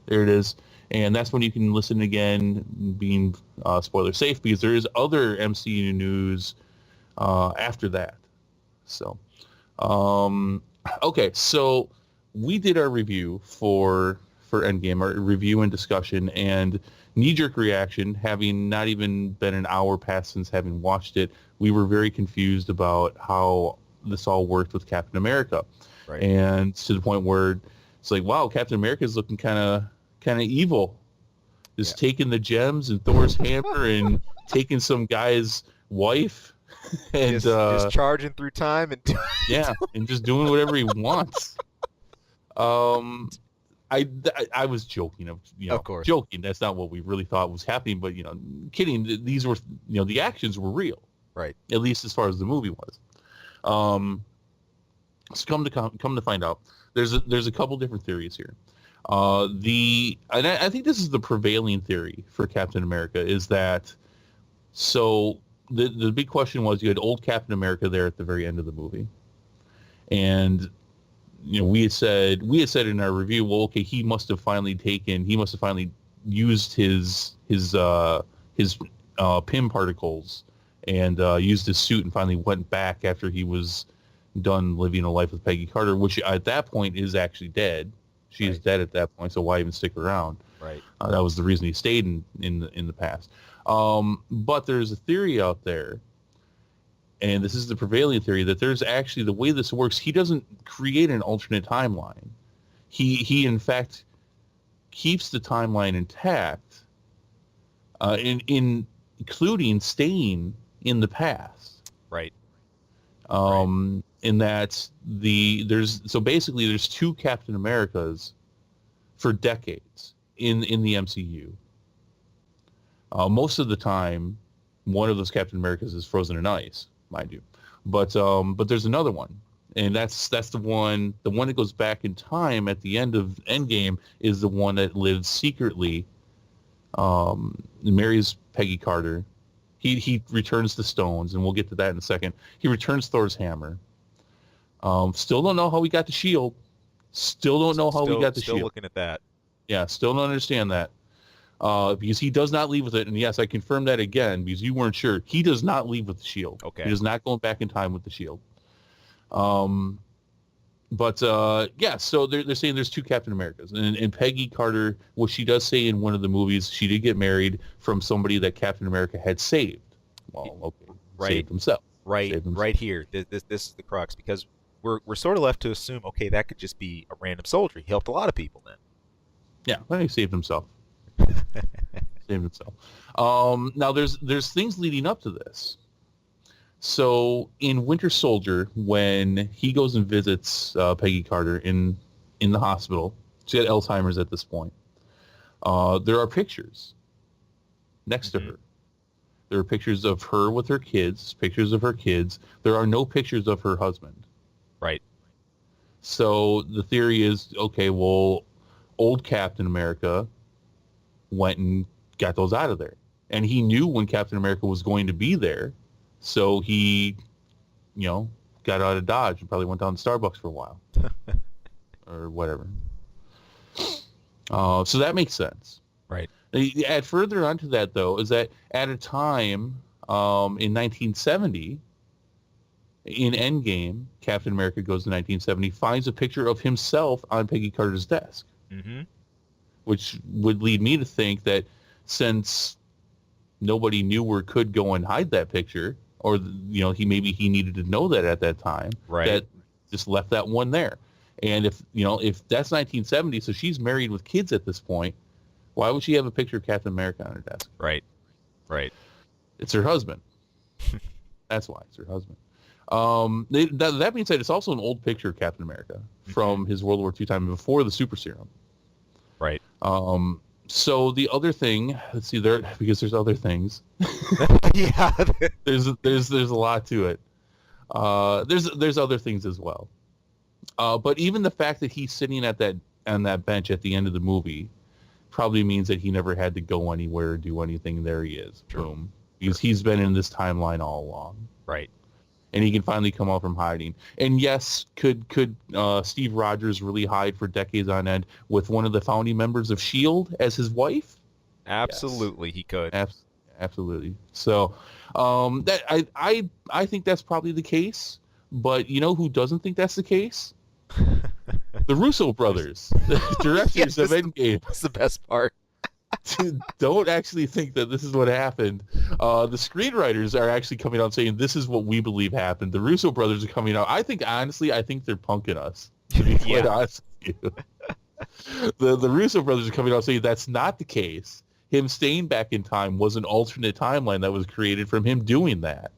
it is. And that's when you can listen again, being spoiler safe, because there is other MCU news after that. So, okay, so we did our review for Endgame, our review and discussion, and knee-jerk reaction, having not even been an hour past since having watched it, we were very confused about how this all worked with Captain America. Right. And to the point where it's like, wow, Captain America is looking kind of evil. Just taking the gems and Thor's hammer and taking some guy's wife and just charging through time and and just doing whatever he wants. I was joking, of course, joking. That's not what we really thought was happening, but kidding. These were, the actions were real, right? At least as far as the movie was. So come to find out, there's a couple different theories here. And I think this is the prevailing theory for Captain America, is that, so the big question was, you had old Captain America there at the very end of the movie, and we had said in our review, well, okay, he must have finally used his PIM particles and used his suit and finally went back after he was done living a life with Peggy Carter, which at that point is actually dead. She is dead at that point, so why even stick around? Right. That was the reason he stayed in the past. But there's a theory out there, and this is the prevailing theory, that there's actually, the way this works, he doesn't create an alternate timeline. He in fact keeps the timeline intact, including staying in the past. Right. In that there's two Captain Americas for decades in the MCU. Most of the time, one of those Captain Americas is frozen in ice, mind you. But there's another one, and that's the one that goes back in time at the end of Endgame, is the one that lives secretly, marries Peggy Carter. He returns the stones, and we'll get to that in a second. He returns Thor's hammer. Still don't know how we got the shield. Still don't know how we got the shield. Still looking at that. Yeah, still don't understand that. Because he does not leave with it. And yes, I confirmed that again because you weren't sure. He does not leave with the shield. Okay. He is not going back in time with the shield. But yeah, so they're saying there's two Captain Americas, and Peggy Carter, what she does say in one of the movies, she did get married from somebody that Captain America had saved. Well, okay, Right, saved himself, right, saved himself. right here. This is the crux because we're sort of left to assume, okay, that could just be a random soldier. He helped a lot of people then. Yeah, well, he saved himself. Saved himself. Now there's things leading up to this. So in Winter Soldier, when he goes and visits Peggy Carter in the hospital, she had Alzheimer's at this point. There are pictures next to her. There are pictures of her with her kids, pictures of her kids. There are no pictures of her husband. Right. So the theory is, okay, well, old Captain America went and got those out of there. And he knew when Captain America was going to be there. So he, got out of Dodge and probably went down to Starbucks for a while. Or whatever. So that makes sense. Right. Add further onto that, though, is that at a time in 1970, in Endgame, Captain America goes to 1970, finds a picture of himself on Peggy Carter's desk. Mm-hmm. Which would lead me to think that since nobody knew or could go and hide that picture, or he needed to know that at that time, Right. that just left that one there. And if that's 1970, so she's married with kids at this point, why would she have a picture of Captain America on her desk? Right. Right. It's her husband. That's why it's her husband. That being said, it's also an old picture of Captain America from his World War II time before the super serum. Right. So the other thing, let's see there, because there's other things. Yeah. there's a lot to it. There's other things as well. But even the fact that he's sitting on that bench at the end of the movie probably means that he never had to go anywhere or do anything. There he is. Sure. Boom. Because he's been in this timeline all along. Right. And he can finally come out from hiding. And yes, could Steve Rogers really hide for decades on end with one of the founding members of S.H.I.E.L.D. as his wife? Absolutely, yes. He could. Absolutely. So that I think that's probably the case. But you know who doesn't think that's the case? The Russo brothers, the directors of Endgame. That's the best part. Don't actually think that this is what happened. The screenwriters are actually coming out saying this is what we believe happened. The Russo brothers are coming out. I think they're punking us. To be quite honest with you. The Russo brothers are coming out saying that's not the case. Him staying back in time was an alternate timeline that was created from him doing that.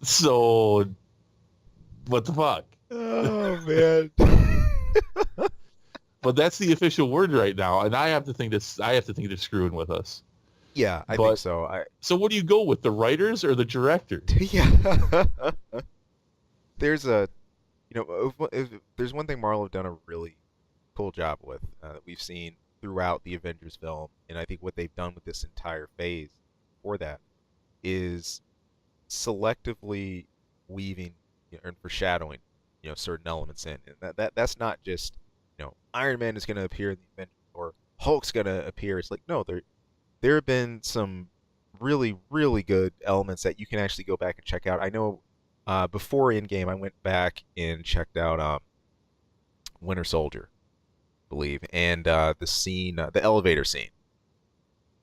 So, what the fuck? Oh man. But that's the official word right now, and I have to think they're screwing with us. Yeah, I think so. So what do you go with, the writers or the directors? Yeah. There's there's one thing Marvel have done a really cool job with that we've seen throughout the Avengers film, and I think what they've done with this entire phase for that is selectively weaving and foreshadowing certain elements in, and that's not just Iron Man is going to appear in the Avengers or Hulk's going to appear. It's like, no, there have been some really, really good elements that you can actually go back and check out. I know before Endgame, I went back and checked out Winter Soldier, I believe, and the scene, the elevator scene.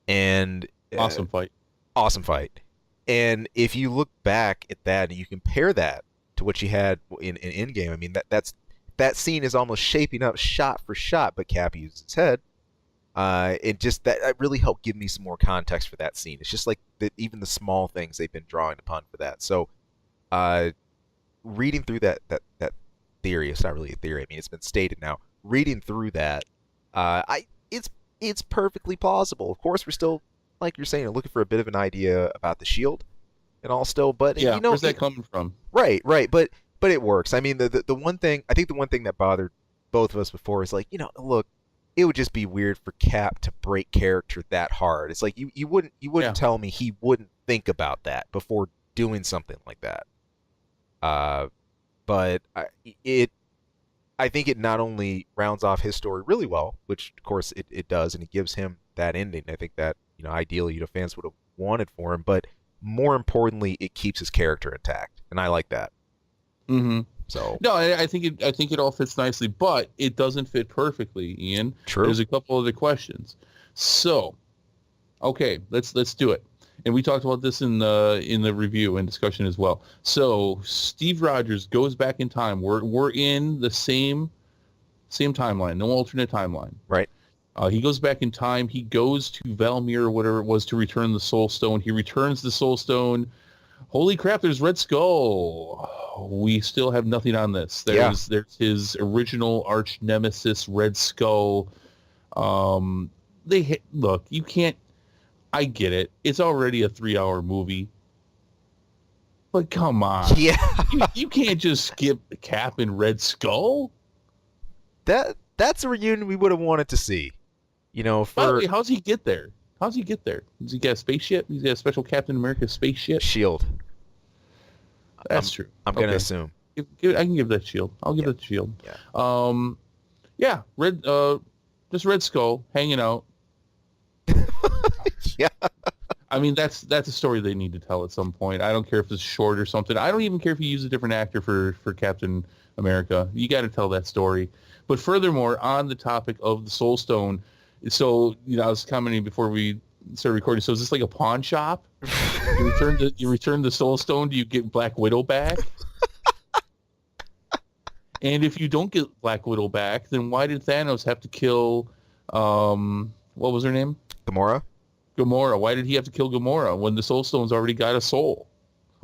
And Awesome fight. And if you look back at that and you compare that to what you had in Endgame, I mean, that scene is almost shaping up shot for shot, but Cap uses his head. That really helped give me some more context for that scene. It's just like even the small things they've been drawing upon for that. So, reading through that theory, it's not really a theory. I mean, it's been stated now. Reading through that, it's perfectly plausible. Of course, we're still, like you're saying, looking for a bit of an idea about the Shield and all still, but where's that coming from? Right, but it works. I mean, the one thing that bothered both of us before is like, look, it would just be weird for Cap to break character that hard. It's like you wouldn't tell me he wouldn't think about that before doing something like that. But I think it not only rounds off his story really well, which of course it does, and it gives him that ending. I think that ideally fans would have wanted for him, but more importantly, it keeps his character intact, and I like that. Mm-hmm. So No, I think it all fits nicely, but it doesn't fit perfectly, Ian. true. There's a couple other questions. So, okay, let's do it. And we talked about this in the review and discussion as well. So Steve Rogers goes back in time. We're in the same timeline, no alternate timeline. Right. He goes back in time. He goes to Valmir or whatever it was to return the Soul Stone. He returns the Soul Stone. Holy crap! There's Red Skull. We still have nothing on this. There's his original arch nemesis, Red Skull. Look. You can't. I get it. It's already a 3-hour movie. But come on. Yeah. You can't just skip Cap and Red Skull. That's a reunion we would have wanted to see. By the way, how's he get there? Does he got a spaceship? He's got a special Captain America spaceship? Shield. That's true. I'm going to assume. I can give that Shield. I'll give it the Shield. Yeah. Just Red Skull hanging out. Yeah. I mean, that's a story they need to tell at some point. I don't care if it's short or something. I don't even care if you use a different actor for Captain America. You got to tell that story. But furthermore, on the topic of the Soul Stone, so I was commenting before we started recording. So is this like a pawn shop? You return the Soul Stone, do you get Black Widow back? And if you don't get Black Widow back, then why did Thanos have to kill what was her name? Gamora. Why did he have to kill Gamora when the Soul Stone's already got a soul?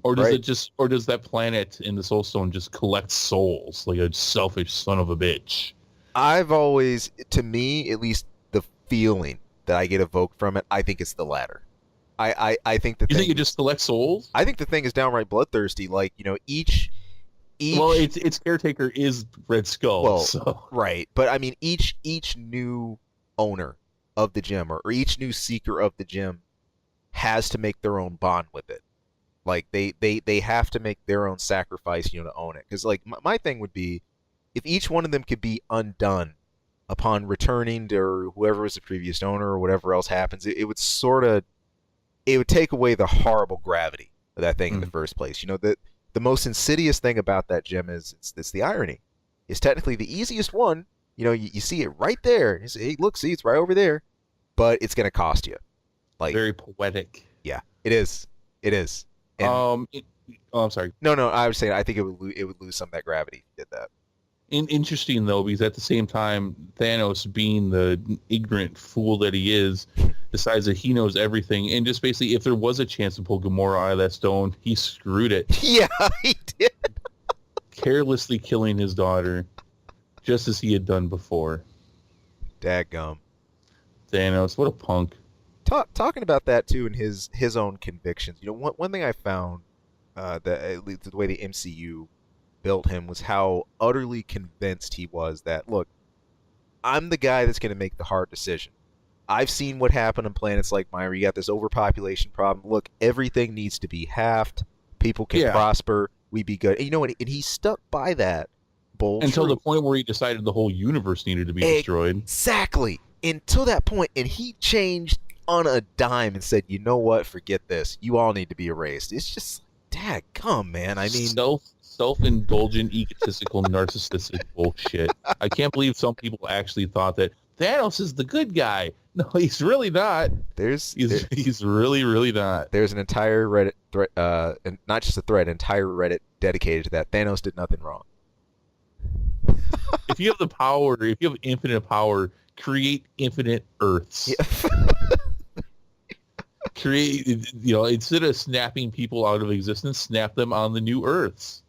Or does that planet in the Soul Stone just collect souls like a selfish son of a bitch? I've always, to me, at least the feeling that I get evoked from it, I think it's the latter. I think You think it just collects souls? I think the thing is downright bloodthirsty. Like, each well, its caretaker is Red Skull. Well, so. Right. But I mean, each new owner of the gem or each new seeker of the gem has to make their own bond with it. Like they have to make their own sacrifice, to own it. Because like my thing would be, if each one of them could be undone upon returning to whoever was the previous owner or whatever else happens, it would take away the horrible gravity of that thing in the first place. The most insidious thing about that gem is it's the irony. It's technically the easiest one. You see it right there. You say, hey, look, see, it's right over there. But it's going to cost you. Like, very poetic. Yeah, it is. It is. And, I'm sorry. No, I was saying I think it would lose some of that gravity if you did that. Interesting, though, because at the same time, Thanos, being the ignorant fool that he is, decides that he knows everything. And just basically, if there was a chance to pull Gamora out of that stone, he screwed it. Yeah, he did. Carelessly killing his daughter, just as he had done before. Dadgum. Thanos, what a punk. Talking about that, too, and his own convictions. One thing I found, the way the MCU built him was how utterly convinced he was that, look, I'm the guy that's going to make the hard decision. I've seen what happened on planets like mine where you got this overpopulation problem. Look, everything needs to be halved. People can prosper. We be good. And, and he stuck by that bold until truth. The point where he decided the whole universe needed to be destroyed. Exactly. Until that point, and he changed on a dime and said, you know what, forget this. You all need to be erased. It's just, dadgum, man. I mean, self-indulgent, egotistical, narcissistic bullshit. I can't believe some people actually thought that Thanos is the good guy. No, he's really not. He's really, really not. There's an entire Reddit thread, and not just a thread, an entire Reddit dedicated to that. Thanos did nothing wrong. If you have the power, if you have infinite power, create infinite Earths. Yeah. Create, instead of snapping people out of existence, snap them on the new Earths.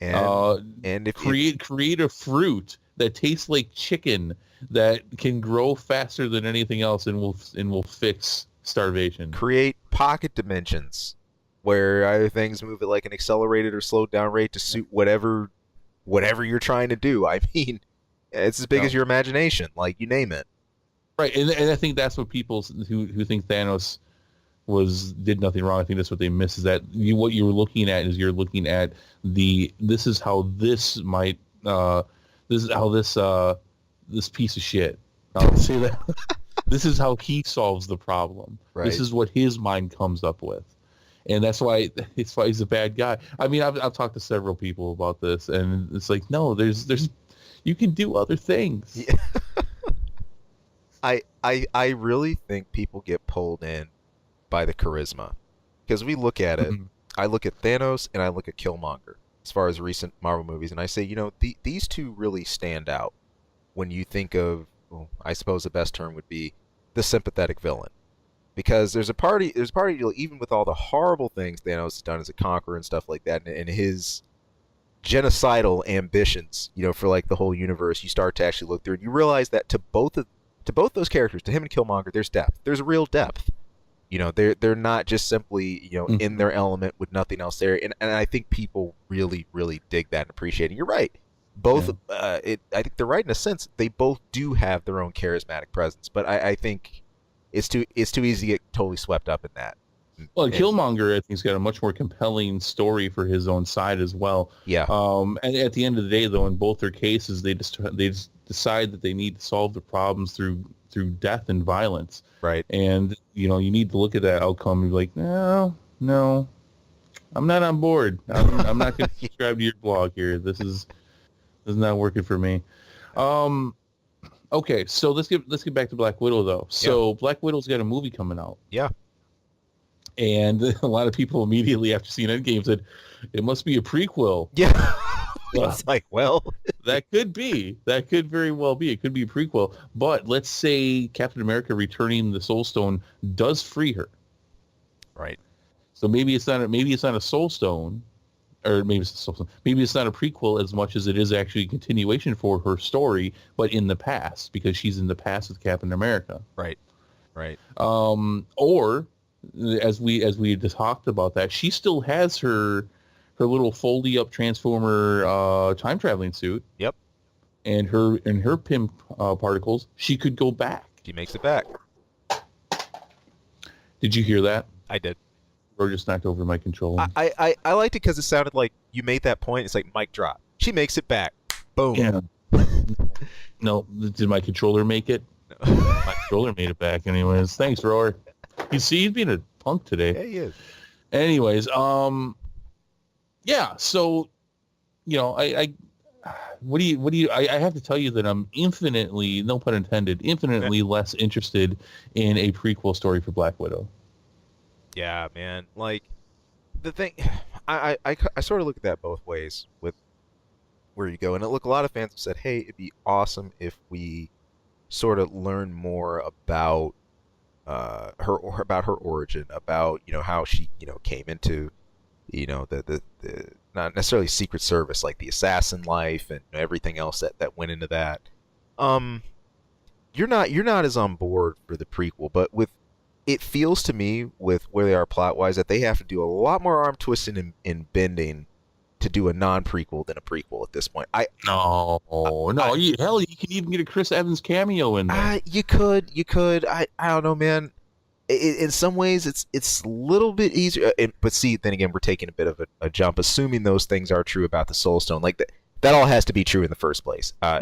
And create a fruit that tastes like chicken that can grow faster than anything else and will fix starvation. Create pocket dimensions where either things move at like an accelerated or slowed down rate to suit whatever you're trying to do. I mean, it's as big as your imagination, like you name it. Right, and I think that's what people who think Thanos did nothing wrong. I think that's what they miss, is that what you're looking at is this is how this piece of shit. I'll say that. This is how he solves the problem. Right. This is what his mind comes up with. and that's why he's a bad guy. I mean, I've talked to several people about this, and it's like, no, there's you can do other things. Yeah. I really think people get pulled in by the charisma because we look at it. Mhm. I look at Thanos and I look at Killmonger as far as recent Marvel movies, and I say, these two really stand out when you think of, well, I suppose the best term would be the sympathetic villain. Because there's a party, even with all the horrible things Thanos has done as a conqueror and stuff like that, and his genocidal ambitions, for like the whole universe, you start to actually look through and you realize that to both those characters, to him and Killmonger, there's depth. There's real depth. They're not just simply, in their element with nothing else there. And I think people really, really dig that and appreciate it. You're right. Both, I think they're right in a sense. They both do have their own charismatic presence, but I think it's too easy to get totally swept up in that. Well, Killmonger, I think, has got a much more compelling story for his own side as well. Yeah. And at the end of the day, though, in both their cases, they just decide that they need to solve the problems through death and violence. Right. And you need to look at that outcome and be like, no, I'm not on board. I'm not going to subscribe to your blog here. This is not working for me. Okay, so let's get back to Black Widow though. So Black Widow's got a movie coming out. Yeah. And a lot of people immediately after seeing Endgame said, it must be a prequel. Yeah. It's like, well, that could very well be. It could be a prequel. But let's say Captain America returning the Soul Stone does free her. right. So maybe it's not a Soul Stone, or maybe it's a Soul Stone. Maybe it's not a prequel as much as it is actually a continuation for her story, but in the past, because she's in the past with Captain America. Right. Right. Or as we just talked about that, she still has her little foldy up transformer time traveling suit. Yep. And her pimp particles, she could go back. She makes it back. Did you hear that? I did. Or just knocked over my controller. I liked it because it sounded like you made that point. It's like mic drop. She makes it back. Boom. Yeah. No, did my controller make it? My controller made it back anyways. Thanks, Roar. You see, he's being a punk today. Yeah, he is. Anyways, yeah, so, I have to tell you that I'm infinitely, no pun intended, infinitely less interested in a prequel story for Black Widow. Yeah, man. Like, the thing, I sort of look at that both ways with where you go. And look, a lot of fans have said, hey, it'd be awesome if we sort of learn more about her origin, about how she came into the not necessarily Secret Service, like the assassin life and everything else that went into that. You're not as on board for the prequel, but it feels to me with where they are plot wise that they have to do a lot more arm twisting and bending to do a non-prequel than a prequel at this point. Hell, you can even get a Chris Evans cameo in there. You could. I don't know, man. In some ways, it's a little bit easier. But see, then again, we're taking a bit of a jump, assuming those things are true about the Soul Stone. Like that all has to be true in the first place. I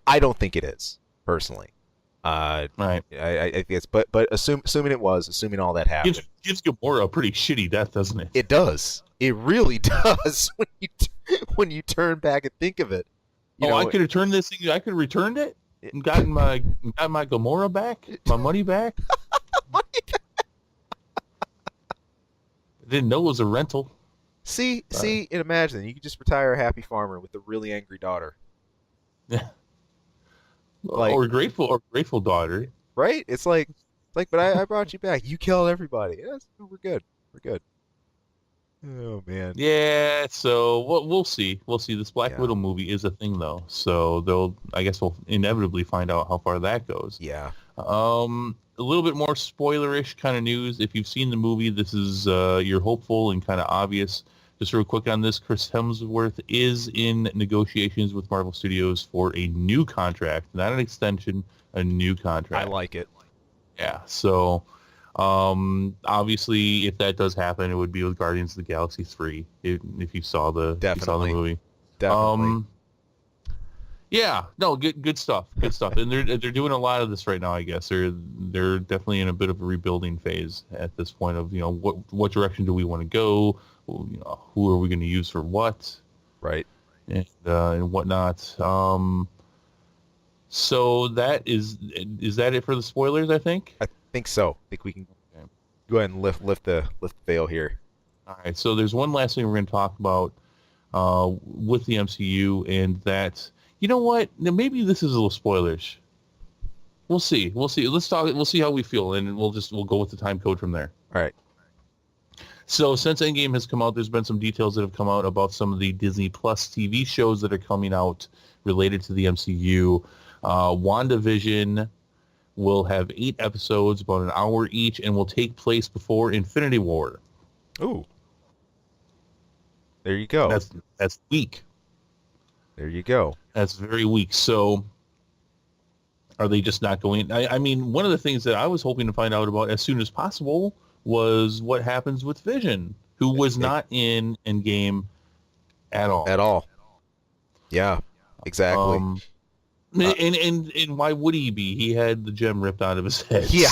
don't think it is personally. Right. I think it's, but assuming it was, assuming all that happened, gives Gamora a pretty shitty death, doesn't it? It does. It really does when you turn back and think of it. I could have turned this thing. I could have returned it and gotten my Gamora back, my money back. I didn't know it was a rental. See, and imagine you could just retire a happy farmer with a really angry daughter. Yeah. Or grateful daughter. Right? It's like, but I brought you back. You killed everybody. Yes, we're good. Oh man. Yeah. So we'll see. We'll see. This Black Widow movie is a thing though, so I guess we'll inevitably find out how far that goes. Yeah. A little bit more spoilerish kind of news. If you've seen the movie, this is you're hopeful and kind of obvious. Just real quick on this, Chris Hemsworth is in negotiations with Marvel Studios for a new contract, not an extension, a new contract. I like it. Yeah, so obviously if that does happen, it would be with Guardians of the Galaxy 3, if you saw the movie. Definitely. Yeah, no, good stuff, good stuff, and they're doing a lot of this right now. I guess they're definitely in a bit of a rebuilding phase at this point of what direction do we want to go, who are we going to use for what, Right. and whatnot. So is that it for the spoilers? I think. I think so. I think we can Okay. go ahead and lift the veil here. All right. So there's one last thing we're going to talk about with the MCU, and that you know what? Now, maybe this is a little spoilers. We'll see. We'll see. Let's talk. We'll see how we feel, and we'll go with the time code from there. All right. So since Endgame has come out, there's been some details that have come out about some of the Disney Plus TV shows that are coming out related to the MCU. WandaVision will have 8 episodes, about an hour each, and will take place before Infinity War. Ooh. There you go. That's weak. There you go. That's very weak. So are they just not going? I mean, one of the things that I was hoping to find out about as soon as possible was what happens with Vision, who was not in Endgame at all. At all. Yeah. Exactly. And why would he be? He had the gem ripped out of his head. Yeah.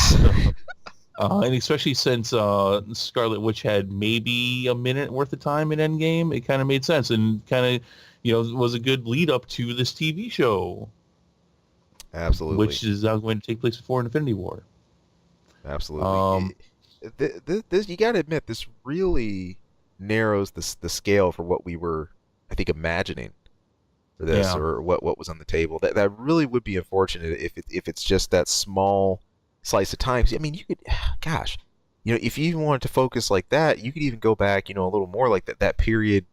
And especially since Scarlet Witch had maybe a minute worth of time in Endgame, it kind of made sense and kind of, was a good lead up to this TV show. Absolutely. Which is now going to take place before Infinity War. Absolutely. This you got to admit, this really narrows the scale for what we were, I think, imagining for this, or what was on the table. That really would be unfortunate if it's just that small slice of time. 'Cause, I mean, you could, gosh, if you even wanted to focus like that, you could even go back, a little more like that period,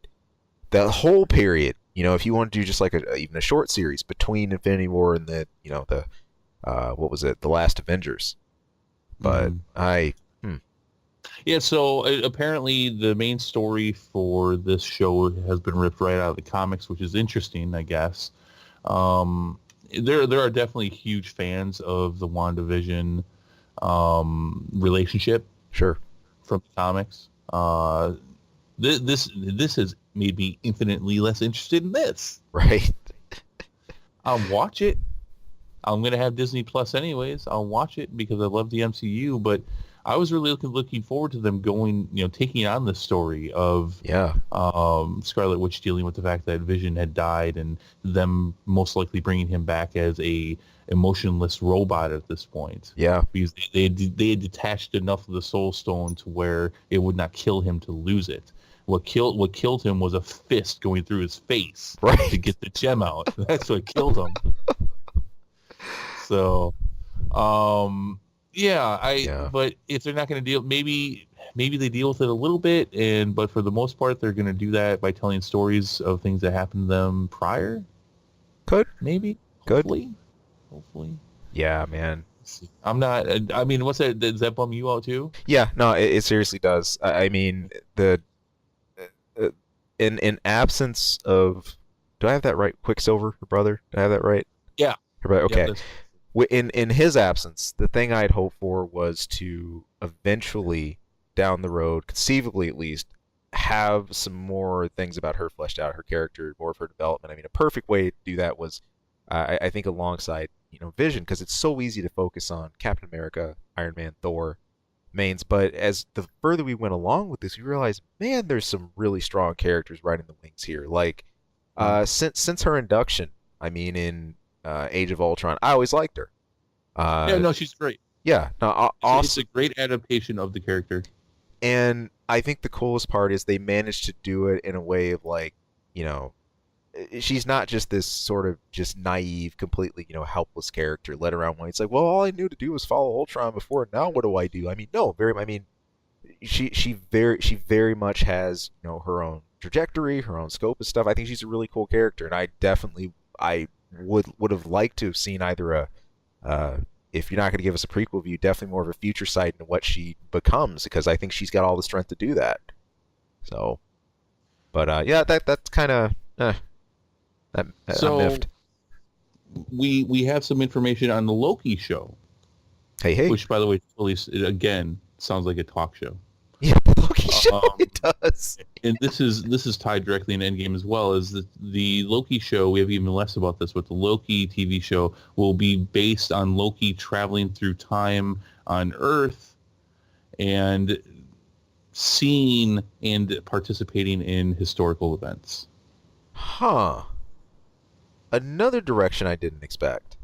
that whole period. If you want to do just like even a short series between Infinity War and the what was it, the last Avengers. But Yeah, so apparently the main story for this show has been ripped right out of the comics, which is interesting, I guess. There are definitely huge fans of the WandaVision relationship. Sure. From the comics. This has made me infinitely less interested in this. Right. I'll watch it. I'm going to have Disney Plus anyways. I'll watch it because I love the MCU, but I was really looking forward to them taking on the story of Scarlet Witch dealing with the fact that Vision had died and them most likely bringing him back as a emotionless robot at this point. Yeah. Because they had detached enough of the Soul Stone to where it would not kill him to lose it. What killed him was a fist going through his face to get the gem out. That's what killed him. So, but if they're not going to deal, maybe they deal with it a little bit, but for the most part, they're going to do that by telling stories of things that happened to them prior. Could. Maybe. Good. Hopefully. Yeah, man. I'm not. I mean, what's that? Does that bum you out too? Yeah, no, it seriously does. I mean, in absence of, do I have that right? Quicksilver, her brother. Do I have that right? Yeah. Okay. Yeah, in his absence, the thing I'd hope for was to eventually, down the road, conceivably at least, have some more things about her fleshed out, her character, more of her development. I mean, a perfect way to do that was, I think, alongside Vision, because it's so easy to focus on Captain America, Iron Man, Thor, mains. But as the further we went along with this, we realized, man, there's some really strong characters riding the wings here. Like, since her induction, I mean, in Age of Ultron, I always liked her. She's great. Yeah, no, awesome. It's a great adaptation of the character. And I think the coolest part is they managed to do it in a way of like, she's not just this sort of just naive, completely, helpless character led around when it's like, well, all I knew to do was follow Ultron before. Now what do I do? I mean, no, she very much has, her own trajectory, her own scope of stuff. I think she's a really cool character, and I would have liked to have seen either if you're not going to give us a prequel view, definitely more of a future sight into what she becomes, because I think she's got all the strength to do that. So, but that's kind of I'm miffed. We have some information on the Loki show. Hey, which, by the way, again sounds like a talk show. Yeah, Loki show. Um, It does. and this is tied directly in Endgame as well. Is the Loki show? We have even less about this, but the Loki TV show will be based on Loki traveling through time on Earth and seeing and participating in historical events. Huh. Another direction I didn't expect.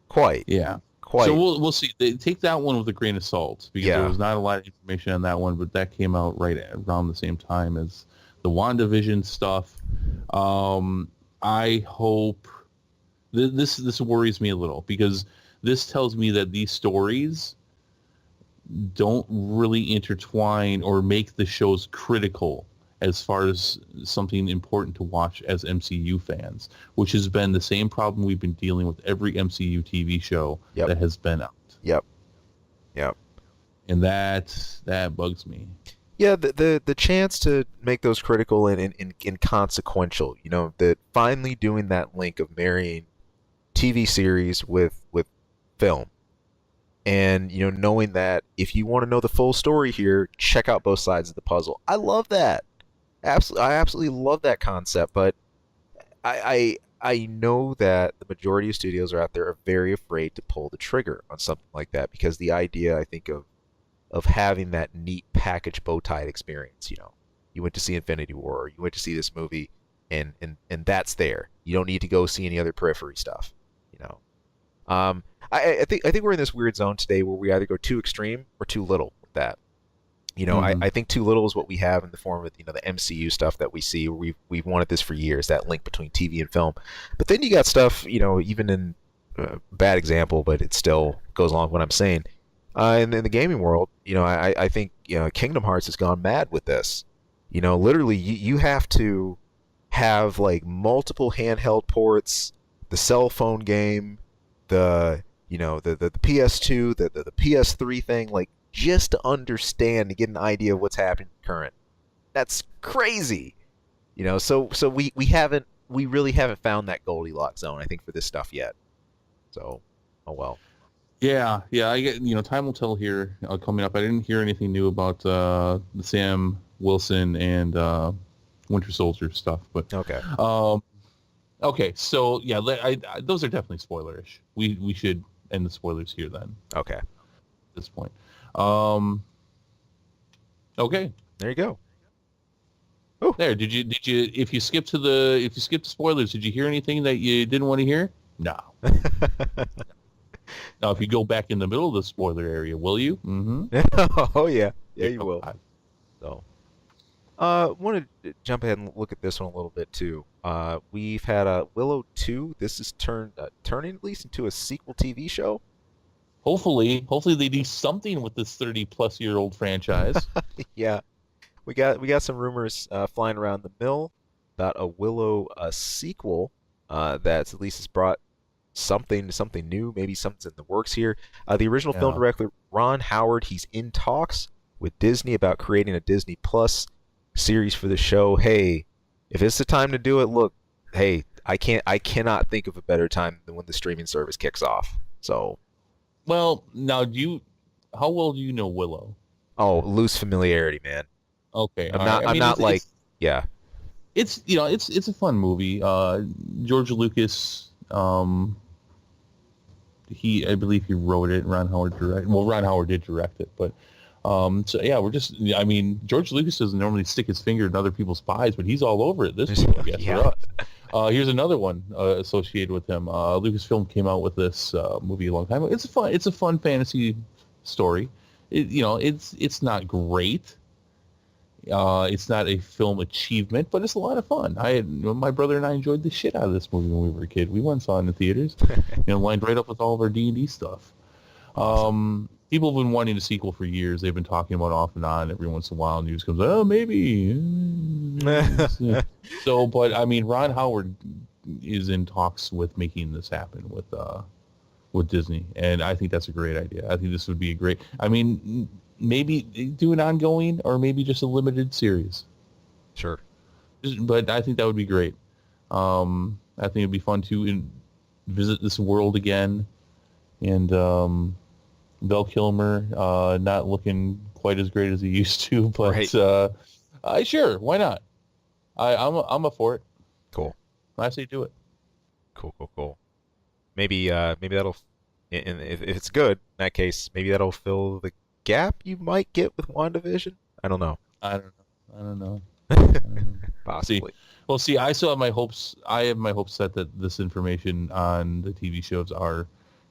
Quite. Yeah. So Quite. we'll see. Take that one with a grain of salt because there Yeah. was not a lot of information on that one, but that came out right around the same time as the WandaVision stuff. I hope this worries me a little because this tells me that these stories don't really intertwine or make the shows critical as far as something important to watch as MCU fans, which has been the same problem we've been dealing with every MCU TV show Yep. that has been out. Yep. Yep. And that bugs me. Yeah, the chance to make those critical and inconsequential, that finally doing that link of marrying TV series with film. And, knowing that if you want to know the full story here, check out both sides of the puzzle. I love that. I absolutely love that concept, but I know that the majority of studios are out there are very afraid to pull the trigger on something like that because the idea, I think, of having that neat package bow tie experience, you went to see Infinity War, or you went to see this movie, and that's there. You don't need to go see any other periphery stuff, I think we're in this weird zone today where we either go too extreme or too little with that. I think too little is what we have in the form of the MCU stuff that we see. We've wanted this for years, that link between TV and film. But then you got stuff, even in bad example, but it still goes along with what I'm saying. In the gaming world, I think Kingdom Hearts has gone mad with this. Literally, you have to have like multiple handheld ports, the cell phone game, the PS2, the PS3 thing, like just to understand to get an idea of what's happening current. That's crazy. So we really haven't found that Goldilocks zone, I think, for this stuff yet. So, oh well. Yeah. I get, time will tell here coming up. I didn't hear anything new about the Sam Wilson and Winter Soldier stuff, but Okay. okay. So yeah, those are definitely spoilerish. We should end the spoilers here then. Okay. At this point. Okay. There you go. Oh. There. Did you if you skip to spoilers, did you hear anything that you didn't want to hear? No. Now, if you go back in the middle of the spoiler area, will you? Mm-hmm. Oh yeah. Yeah, you will. So, want to jump ahead and look at this one a little bit too. We've had a Willow 2. This is turning at least into a sequel TV show. Hopefully they do something with this 30-plus-year-old franchise. Yeah, we got some rumors flying around the mill about a Willow sequel that's at least has brought something new. Maybe something's in the works here. The original film director Ron Howard, he's in talks with Disney about creating a Disney Plus series for the show. Hey, if it's the time to do it, look, hey, I cannot think of a better time than when the streaming service kicks off. So, well, now how well do you know Willow? Oh, loose familiarity, man. Okay, I'm not like, yeah. It's it's a fun movie. George Lucas, I believe he wrote it. Ron Howard directed. Well, Ron Howard did direct it, but so yeah, George Lucas doesn't normally stick his finger in other people's pies, but he's all over it this time, I guess, Yeah. for us. Here's another one associated with him. Lucasfilm came out with this movie a long time ago. It's a fun fantasy story. It's not great. It's not a film achievement, but it's a lot of fun. My brother and I enjoyed the shit out of this movie when we were a kid. We went and saw it in the theaters, lined right up with all of our D&D stuff. Awesome. People have been wanting a sequel for years. They've been talking about it off and on. Every once in a while, news comes, oh, maybe. So, but I mean, Ron Howard is in talks with making this happen with Disney, and I think that's a great idea. I think this would be a great. I mean, maybe do an ongoing or maybe just a limited series. Sure. But I think that would be great. I think it'd be fun to visit this world again, and Val Kilmer, not looking quite as great as he used to, but Right. sure, why not? I'm a for it. Cool. I say do it. Cool. Cool. Cool. Maybe that'll, and if it's good in that case, maybe that'll fill the gap you might get with WandaVision. I don't know. I don't know. I don't know. I don't know. See, Possibly. well, see, I still have my hopes. I have my hopes set that this information on the TV shows are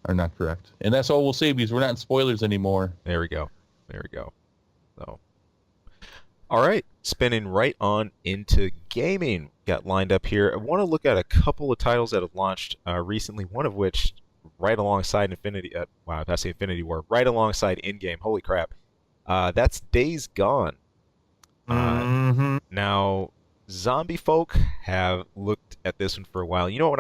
not correct, and that's all we'll say because we're not in spoilers anymore. There we go. There we go. So, all right, spinning right on into gaming. Got lined up here. I want to look at a couple of titles that have launched recently. One of which, right alongside Infinity. Wow, that's the Infinity War. Right alongside Endgame. Holy crap! That's Days Gone. Mm-hmm. Now, zombie folk have looked at this one for a while. You know,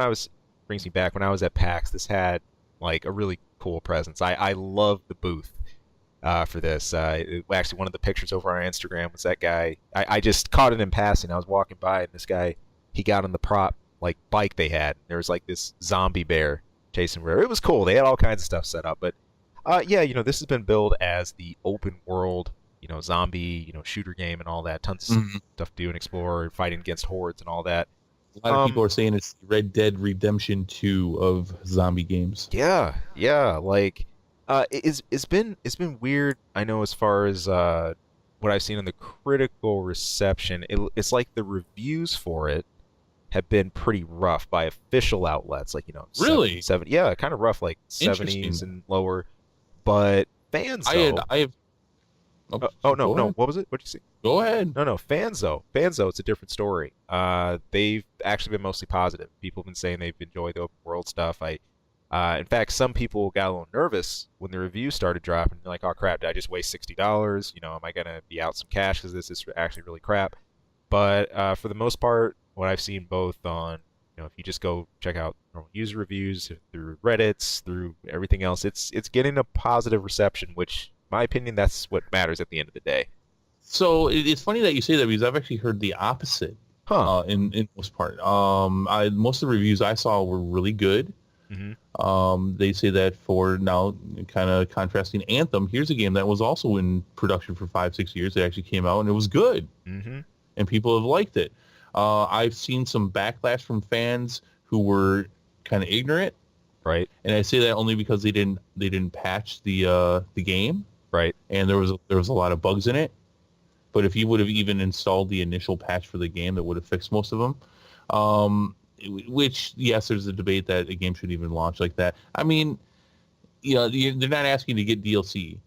brings me back when I was at PAX. This had like a really cool presence. I love the booth for this. Actually, one of the pictures over on Instagram was that guy. I just caught it in passing. I was walking by, and this guy, he got on the prop like bike they had. There was like this zombie bear chasing her. It was cool. They had all kinds of stuff set up. But yeah, this has been billed as the open world, zombie, shooter game and all that. Tons of Mm-hmm. stuff to do and explore, fighting against hordes and all that. A lot of people are saying it's Red Dead Redemption 2 of zombie games. Yeah, yeah. Like, it's been weird. I know as far as what I've seen in the critical reception, it's like the reviews for it have been pretty rough by official outlets, like Really? yeah, kind of rough, like Interesting. 70s and lower. But fans though, I have. Oh, oh no, go no, ahead. what was it? What'd you see? Go ahead. No, no, fans though, it's a different story. They've actually been mostly positive. People have been saying they've enjoyed the open world stuff. In fact, some people got a little nervous when the reviews started dropping. They're like, "Oh crap, did I just waste $60? Am I gonna be out some cash because this is actually really crap?" But for the most part, what I've seen both on, if you just go check out normal user reviews through Reddit's, through everything else, it's getting a positive reception, which, in my opinion, that's what matters at the end of the day. So it's funny that you say that because I've actually heard the opposite. Huh. In most part, most of the reviews I saw were really good. Mm-hmm. They say that for now, kind of contrasting Anthem, here's a game that was also in production for 5-6 years. It actually came out and it was good, Mm-hmm. and people have liked it. I've seen some backlash from fans who were kind of ignorant, Right. and I say that only because they didn't patch the game, Right. and there was a lot of bugs in it. But if you would have even installed the initial patch for the game, that would have fixed most of them. Which, yes, there's a debate that a game should even launch like that. I mean, they're not asking to get DLC.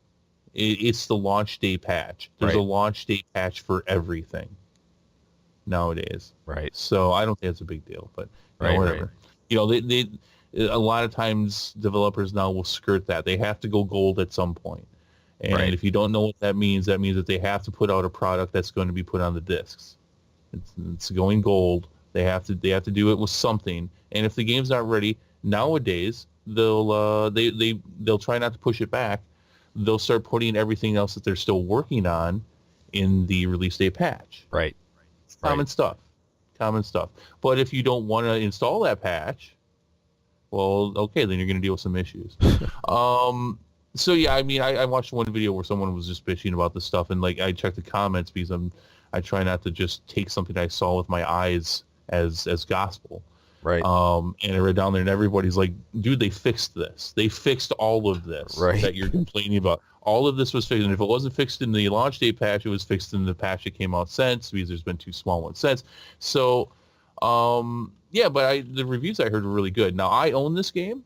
It's the launch day patch. There's Right. a launch day patch for everything nowadays. Right. So I don't think it's a big deal, but Right. whatever. They a lot of times developers now will skirt that. They have to go gold at some point. And Right. if you don't know what that means that they have to put out a product that's going to be put on the discs. It's going gold. They have to do it with something. And if the game's not ready, nowadays they'll try not to push it back. They'll start putting everything else that they're still working on in the release day patch. Right. Common stuff. Common stuff. But if you don't want to install that patch, well, okay, then you're going to deal with some issues. So yeah, I mean, I watched one video where someone was just bitching about this stuff, and like I checked the comments because I try not to just take something I saw with my eyes as gospel. Right. And I read down there, and everybody's like, "Dude, they fixed this. They fixed all of this Right. that you're complaining about. All of this was fixed, and if it wasn't fixed in the launch day patch, it was fixed in the patch that came out since because there's been 2 small ones since." So, yeah, but the reviews I heard were really good. Now I own this game.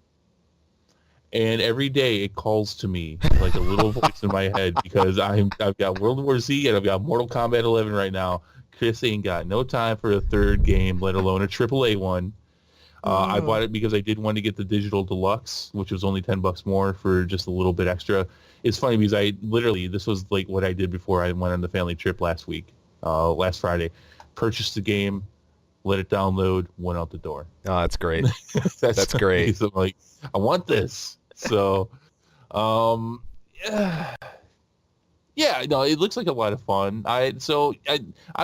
And every day it calls to me like a little voice in my head because I've got World War Z and I've got Mortal Kombat 11 right now. Chris ain't got no time for a third game, let alone a AAA one. I bought it because I did want to get the digital deluxe, which was only $10 more for just a little bit extra. It's funny because this was like what I did before I went on the family trip last Friday. Purchased the game, let it download, went out the door. Oh, that's great. That's great. I'm like, I want this. So, yeah, no, it looks like a lot of fun. I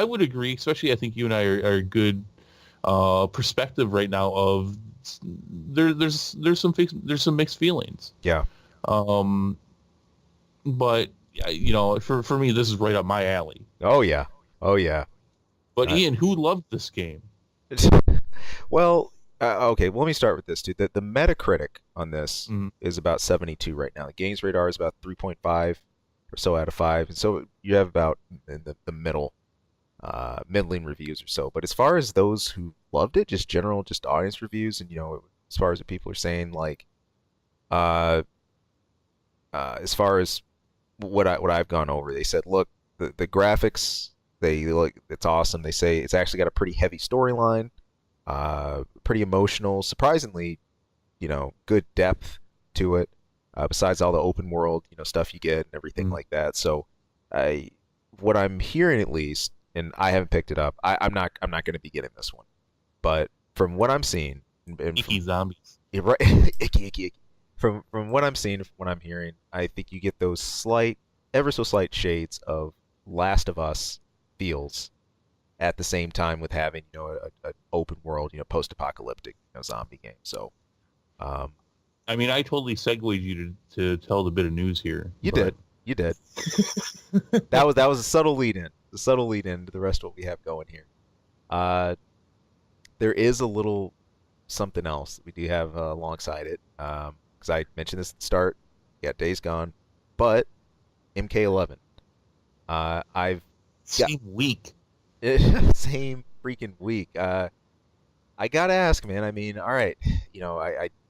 would agree, especially I think you and I are a good perspective right now of there's some mixed feelings. Yeah. but for me, this is right up my alley. Oh yeah, oh yeah. But Uh, Ian, who loved this game? well, okay. Well, let me start with this, dude. The Metacritic on this Mm, is about 72 right now. The Games Radar is about 3.5 or so out of 5, and so you have about in the middle, middling reviews or so. But as far as those who loved it, just general, just audience reviews, and as far as what people are saying, like, uh, as far as what I've gone over, they said, look, the graphics, they look, it's awesome. They say it's actually got a pretty heavy storyline, pretty emotional, surprisingly, good depth to it. Besides all the open world, stuff you get and everything mm. like that. So, I, what I'm hearing at least, and I haven't picked it up. I'm not going to be getting this one, but from what I'm seeing, and Icky from zombies. yeah, right, icky, icky, icky. From what I'm seeing, from what I'm hearing, I think you get those slight, ever so slight shades of Last of Us feels at the same time with having a open world, post-apocalyptic zombie game. So um, I mean, I totally segued you to tell the bit of news here, you but did, you did. That was a subtle lead in, the subtle lead in to the rest of what we have going here. Uh, there is a little something else that we do have alongside it. Because I mentioned this at the start. Yeah, Days Gone, but MK11. I've got same week. same freaking week. I gotta ask, man. I mean, all right,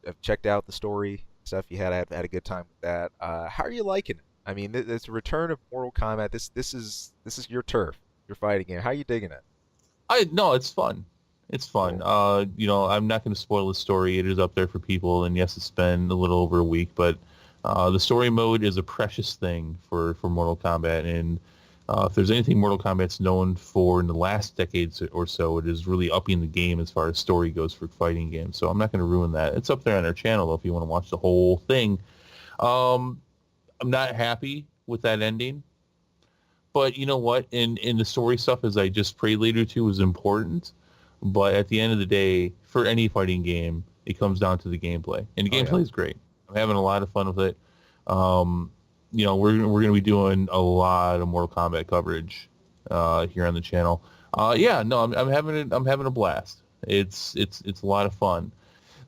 I've checked out the story stuff you had. I had a good time with that. How are you liking it? I mean, this return of Mortal Kombat. This is your turf. Your fighting game. How are you digging it? I no, it's fun. It's fun. Cool. I'm not going to spoil the story. It is up there for people, and yes, it's been a little over a week, but the story mode is a precious thing for Mortal Kombat, and if there's anything Mortal Kombat's known for in the last decades or so, it is really upping the game as far as story goes for fighting games. So I'm not going to ruin that. It's up there on our channel though, if you want to watch the whole thing. Um, I'm not happy with that ending. But you know what? In the story stuff, as I just preluded to, is important. But at the end of the day, for any fighting game, it comes down to the gameplay, and the Oh yeah. gameplay is great. I'm having a lot of fun with it. We're going to be doing a lot of Mortal Kombat coverage here on the channel. Yeah, no, I'm having it. I'm having a blast. It's a lot of fun.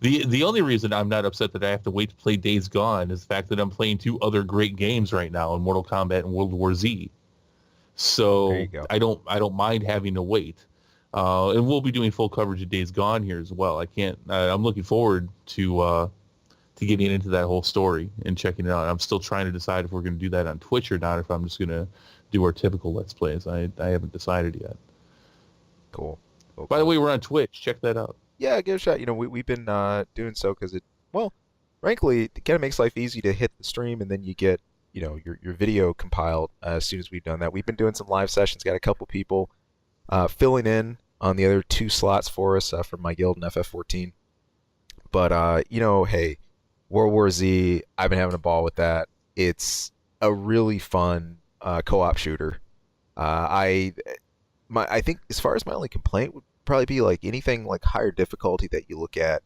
The only reason I'm not upset that I have to wait to play Days Gone is the fact that I'm playing two other great games right now in Mortal Kombat and World War Z. There you So go. I don't mind having to wait. And we'll be doing full coverage of Days Gone here as well. I can't. I'm looking forward to getting into that whole story and checking it out. I'm still trying to decide if we're going to do that on Twitch or not. If I'm just going to do our typical Let's Plays. I haven't decided yet. Cool. Cool. By the Cool. way, we're on Twitch. Check that out. Yeah, give it a shot. We've been doing so because well, frankly, it kind of makes life easy to hit the stream and then you get, your video compiled as soon as we've done that. We've been doing some live sessions, got a couple people filling in on the other two slots for us from my guild in FF14. But, hey, World War Z, I've been having a ball with that. It's a really fun co-op shooter. I I think as far as my only complaint would probably be like anything like higher difficulty that you look at.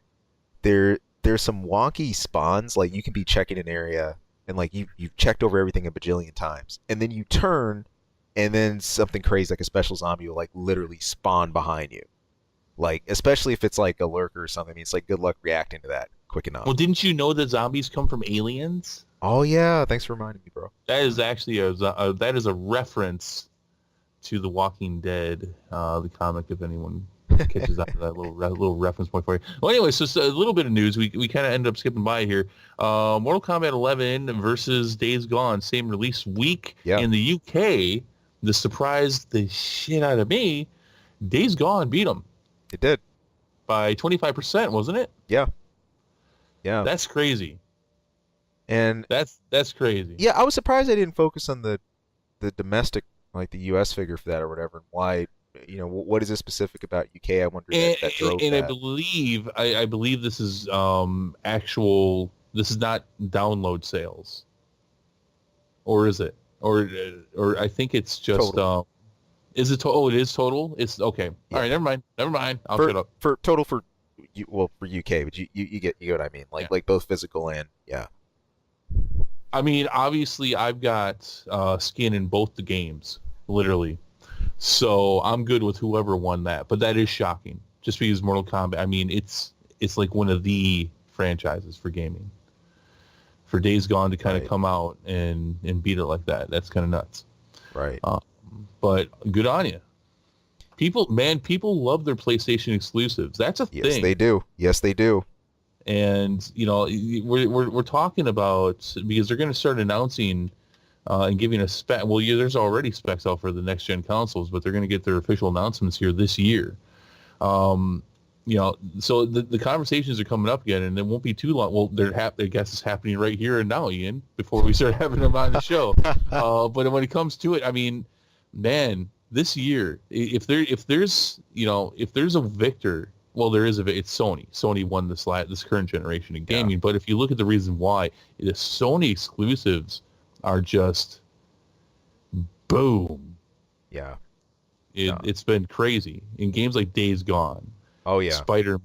There's some wonky spawns. Like you can be checking an area and like you've checked over everything a bajillion times, and then you turn, and then something crazy like a special zombie will like literally spawn behind you. Like especially if it's like a lurker or something. I mean, it's like good luck reacting to that quick enough. Well, didn't you know that zombies come from aliens? Oh yeah, thanks for reminding me, bro. That is actually that is a reference to The Walking Dead, the comic. If anyone catches on to that little reference point for you. Well, anyway, so a little bit of news. We kind of ended up skipping by here. Mortal Kombat 11 versus Days Gone, same release week Yeah, in the UK. The surprise the shit out of me. Days Gone beat them it did. by 25%, wasn't it? Yeah, yeah, That's crazy. and That's crazy. yeah, I was surprised I didn't focus on the domestic, like the U.S. figure for that or whatever, and why. What is it specific about UK? I wonder that drove And I that. believe I believe this is actual. This is not download sales, or is it? Or I think it's just. Total Is it? Oh, it is total. It's okay. All Yeah. right, never mind. Never mind. I'll for shut up. for total for well for UK, but you get what I mean. Yeah. Like both physical and yeah. I mean, obviously, I've got skin in both the games, literally. So I'm good with whoever won that. But that is shocking, just because Mortal Kombat. I mean, it's like one of the franchises for gaming. For Days Gone to kind of Right. come out and beat it like that's kind of nuts. Right. But good on you. People love their PlayStation exclusives. That's a Yes, thing. they do. Yes, they do. And we're talking about, because they're going to start announcing and giving us spec. Well, yeah, there's already specs out for the next gen consoles, but they're going to get their official announcements here this year. So the conversations are coming up again, and it won't be too long. Well, I guess it's happening right here and now, Ian, before we start having them on the show. But when it comes to it, I mean, man, this year, if there's a victor, well, it's Sony. Sony won this current generation in gaming. Yeah. But if you look at the reason why, the Sony exclusives are just boom. Yeah. It's been crazy in games like Days Gone. Oh yeah.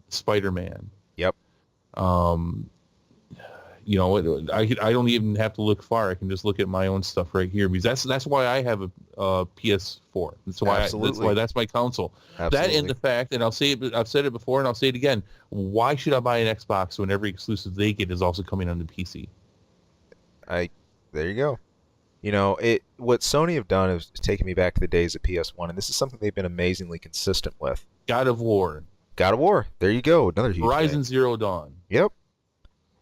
Spider-Man. Yep. I don't even have to look far. I can just look at my own stuff right here, because that's why I have a PS4. That's my console. Absolutely. That, and the fact, and I've said it before and I'll say it again, why should I buy an Xbox when every exclusive they get is also coming on the PC? There you go. What Sony have done is taken me back to the days of PS1, and this is something they've been amazingly consistent with. God of War. God of War. There you go. Another huge Horizon thing. Zero Dawn. Yep.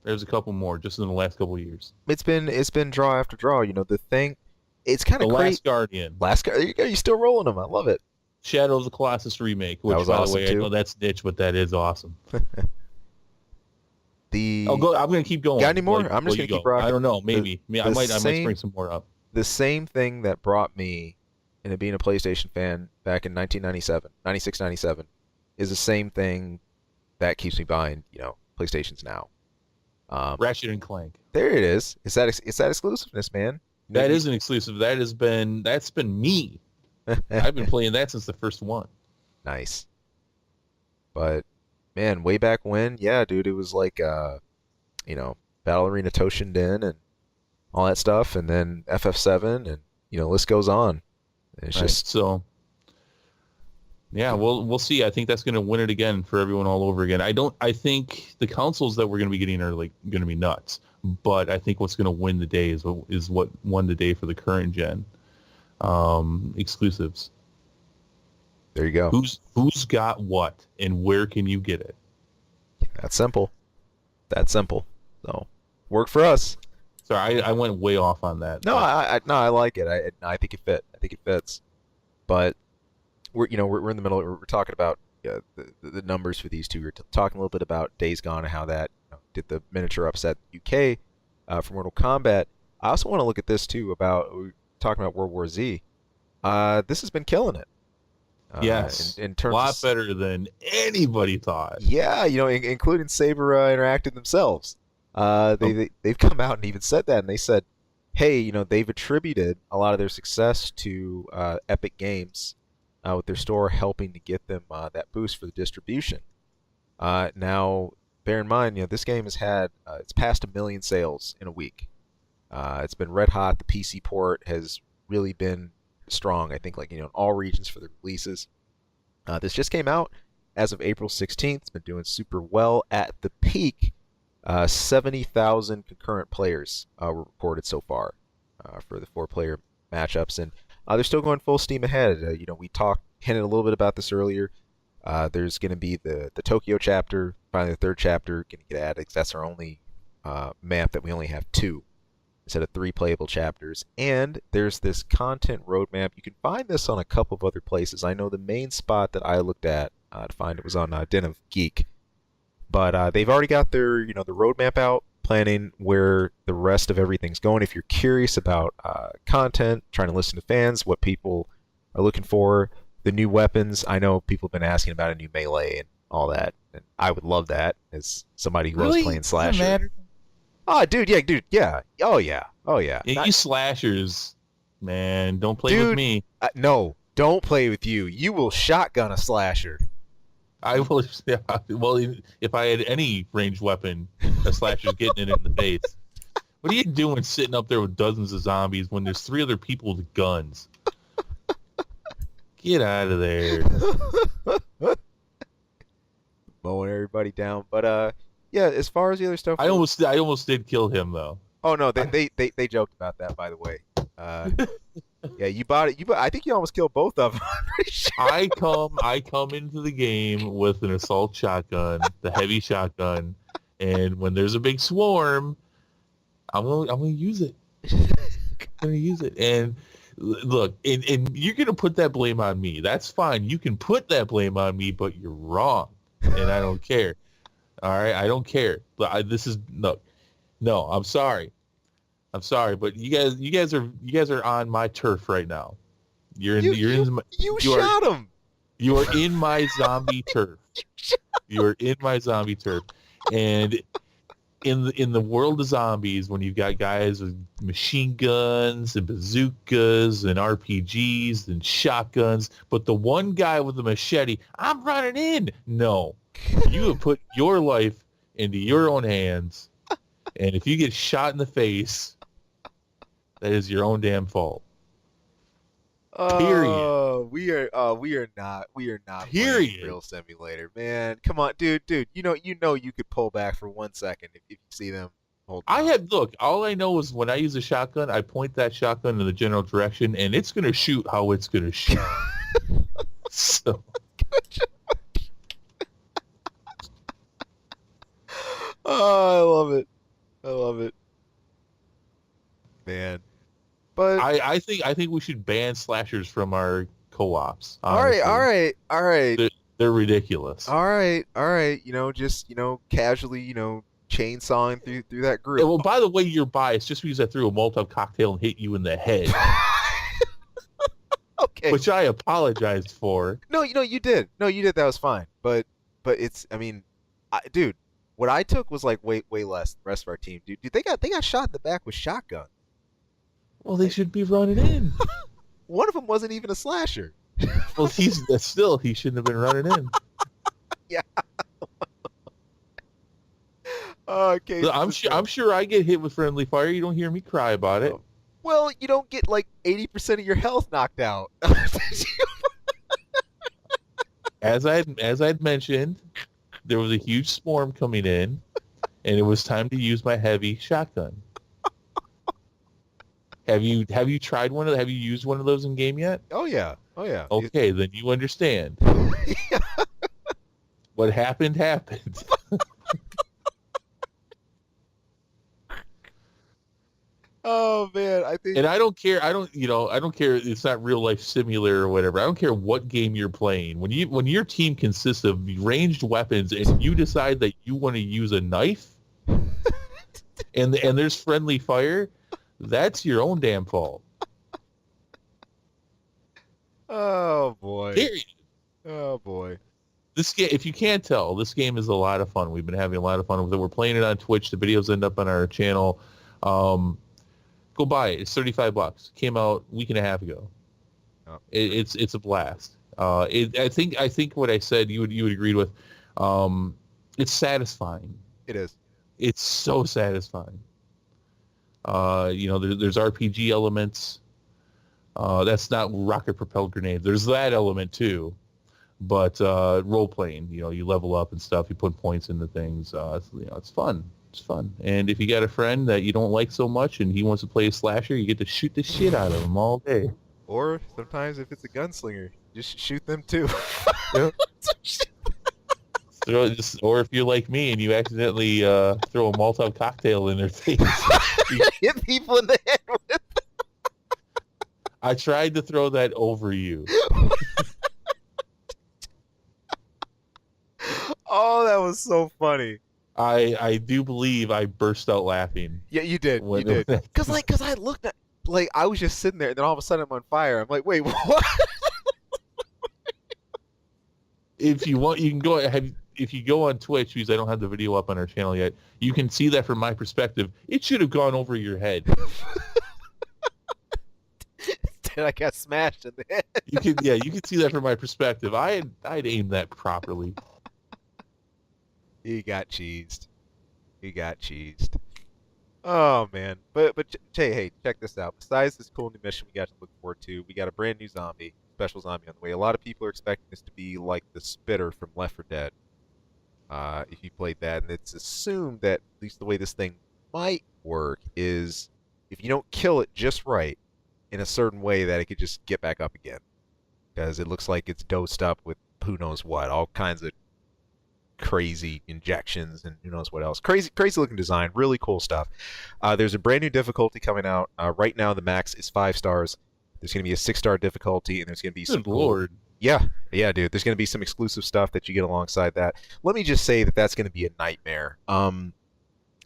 There's a couple more just in the last couple of years. It's been draw after draw. The thing, it's kind of The crazy. Last Guardian. There you go. You're still rolling them. I love it. Shadow of the Colossus remake, which, That was by awesome, the way, too. I know that's niche, but that is awesome. The I'm going to keep going. Got any more? While I'm just you going to keep go. rocking. I don't know. Maybe. I might spring some more up. The same thing that brought me into being a PlayStation fan back in 1997, 96, 97, is the same thing that keeps me buying, PlayStations now. Ratchet and Clank. There it is. It's that exclusiveness, man. That is an exclusive. That's been me. I've been playing that since the first one. Nice. But man, way back when, yeah, dude, it was like Battle Arena Toshinden and all that stuff, and then FF7, and list goes on. It's Right. just So yeah, we'll see. I think that's going to win it again for everyone all over again. I think the consoles that we're going to be getting are like going to be nuts, but I think what's going to win the day is what won the day for the current gen exclusives. there you go. Who's got what, and where can you get it? That's simple. That's simple. So work for us. Sorry, I went way off on that. No, I like it. I think it fit. I think it fits. But we're in the middle. We're talking about the numbers for these two. We're talking a little bit about Days Gone and how that did the miniature upset UK for Mortal Kombat. I also want to look at this too about we're talking about World War Z. This has been killing it. Yes, in a terms lot of, better than anybody thought. yeah, including Saber Interactive themselves. They've come out and even said that, and they said, hey, they've attributed a lot of their success to Epic Games with their store helping to get them that boost for the distribution. Now, bear in mind, this game has had it's passed 1 million sales in a week. It's been red hot. The PC port has really been strong. I think in all regions for the releases. This just came out as of April 16th. It's been doing super well. At the peak, 70,000 concurrent players were reported so far for the 4-player matchups, and they're still going full steam ahead. We hinted a little bit about this earlier. There's going to be the Tokyo chapter, finally the 3rd chapter, going to get added because that's our only map that we only have 2 instead of 3 playable chapters. And there's this content roadmap. You can find this on a couple of other places. I know the main spot that I looked at to find it was on Den of Geek. But they've already got their, the roadmap out, planning where the rest of everything's going. If you're curious about content, trying to listen to fans, what people are looking for, the new weapons. I know people have been asking about a new melee and all that, and I would love that as somebody who loves playing slasher. Oh, dude, yeah. Oh, yeah. You slashers, man, don't play Dude, with me. No, don't play with you. You will shotgun a slasher. I will. Yeah, well, if I had any ranged weapon, a slasher's getting it in the face. What are you doing sitting up there with dozens of zombies when there's 3 other people with guns? Get out of there. Mowing everybody down. But yeah, as far as the other stuff, I almost did kill him though. oh no, they joked about that, by the way. Yeah, you bought it. I think you almost killed both of them. I'm pretty sure. I come into the game with an assault shotgun, the heavy shotgun, and when there's a big swarm, I'm gonna use it. I'm gonna use it. And look, and you're gonna put that blame on me. That's fine. You can put that blame on me, but you're wrong, and I don't care. All right, I don't care. But this is no. I'm sorry. I'm sorry, but you guys are on my turf right now. You shot him. You are in my zombie turf. You are in my zombie turf, and in the world of zombies, when you've got guys with machine guns and bazookas and RPGs and shotguns, but the one guy with the machete, I'm running in. No, you have put your life into your own hands, and if you get shot in the face, that is your own damn fault. Period. We are not Period. playing Real Simulator, man. Come on, dude. You know you could pull back for 1 second if you see them hold. Look, all I know is when I use a shotgun, I point that shotgun in the general direction, and it's gonna shoot how it's gonna shoot. So. Oh, I love it, man. But I think we should ban slashers from our co-ops. All right. They're ridiculous. All right. Just casually, chainsawing through that group. Yeah, well, by the way, you're biased just because I threw a Molotov cocktail and hit you in the head. Okay. Which I apologized for. No, you did. No, you did. That was fine. But it's, dude, what I took was like way less than the rest of our team. Dude, they got shot in the back with shotgun. Well, they should be running in. One of them wasn't even a slasher. Well, he shouldn't have been running in. Yeah. Okay. Look, I'm sure I get hit with friendly fire. You don't hear me cry about it. Well, you don't get like 80% of your health knocked out. As I'd mentioned, there was a huge swarm coming in, and it was time to use my heavy shotgun. Have you tried one of? Have you used one of those in game yet? Oh yeah. Okay, then you understand. Yeah. What happened. Oh man, I think. And I don't care. I don't care. It's not real life simulator or whatever. I don't care what game you're playing. When your team consists of ranged weapons and you decide that you want to use a knife, and there's friendly fire, that's your own damn fault. Oh boy. Period. Oh boy. This game, if you can't tell, this game is a lot of fun. We've been having a lot of fun with it. We're playing it on Twitch. The videos end up on our channel. Go buy it. It's $35. Came out a week and a half ago. Oh. It's a blast. I think what I said you would agree with. It's satisfying. It is. It's so satisfying. There's RPG elements. That's not rocket propelled grenades. There's that element too, but role playing. You level up and stuff. You put points into things. It's fun. It's fun. And if you got a friend that you don't like so much and he wants to play a slasher, you get to shoot the shit out of him all day. Or sometimes if it's a gunslinger, just shoot them too. Yep. Or if you're like me and you accidentally throw a Molotov cocktail in their face. Hit people in the head with it. I tried to throw that over you. Oh, that was so funny. I do believe I burst out laughing. Yeah, you did. You did. Cause I looked at, I was just sitting there, and then all of a sudden I'm on fire. I'm like, wait, what? If you want, you can go ahead. If you go on Twitch, because I don't have the video up on our channel yet, you can see that from my perspective. It should have gone over your head. Instead, I got smashed in the head. You can see that from my perspective. I'd aimed that properly. You got cheesed. Oh man, but hey, check this out. Besides this cool new mission we got to look forward to, we got a brand new zombie, special zombie on the way. A lot of people are expecting this to be like the Spitter from Left 4 Dead. If you played that, and it's assumed that at least the way this thing might work is if you don't kill it just right in a certain way, that it could just get back up again because it looks like it's dosed up with who knows what, all kinds of crazy injections and who knows what else. Crazy looking design, really cool stuff. There's a brand new difficulty coming out. Right now, the max is 5 stars. There's going to be a 6-star difficulty, and there's going to be some Good Lord. Yeah, yeah, dude. There's going to be some exclusive stuff that you get alongside that. Let me just say that that's going to be a nightmare. And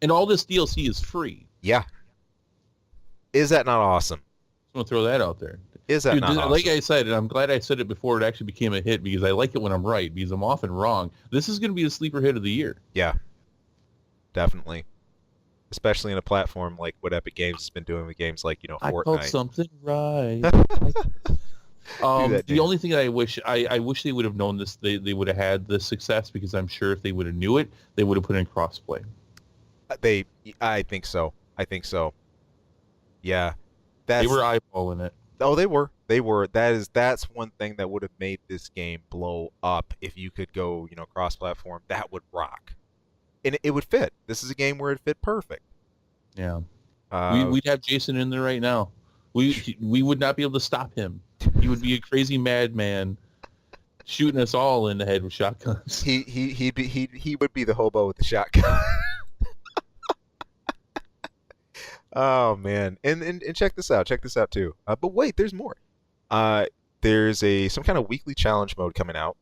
all this DLC is free. Yeah. Is that not awesome? I'm going to throw that out there. Is that Dude, not awesome? like I said, and I'm glad I said it before it actually became a hit because I like it when I'm right because I'm often wrong. This is going to be the sleeper hit of the year. Yeah, definitely. Especially in a platform like what Epic Games has been doing with games like, I Fortnite. called something right. The only thing that I wish they would have known this, they would have had this success because I'm sure if they would have knew it, they would have put in crossplay. I think so. I think so. Yeah. They were eyeballing it. Oh, they were. They were. That's one thing that would have made this game blow up if you could go, cross-platform. That would rock. And it would fit. This is a game where it fit perfect. Yeah. We'd have Jason in there right now. We would not be able to stop him. He would be a crazy madman shooting us all in the head with shotguns. He would be the hobo with the shotgun. Oh man, and check this out. Check this out too. But wait, there's more. There's some kind of weekly challenge mode coming out.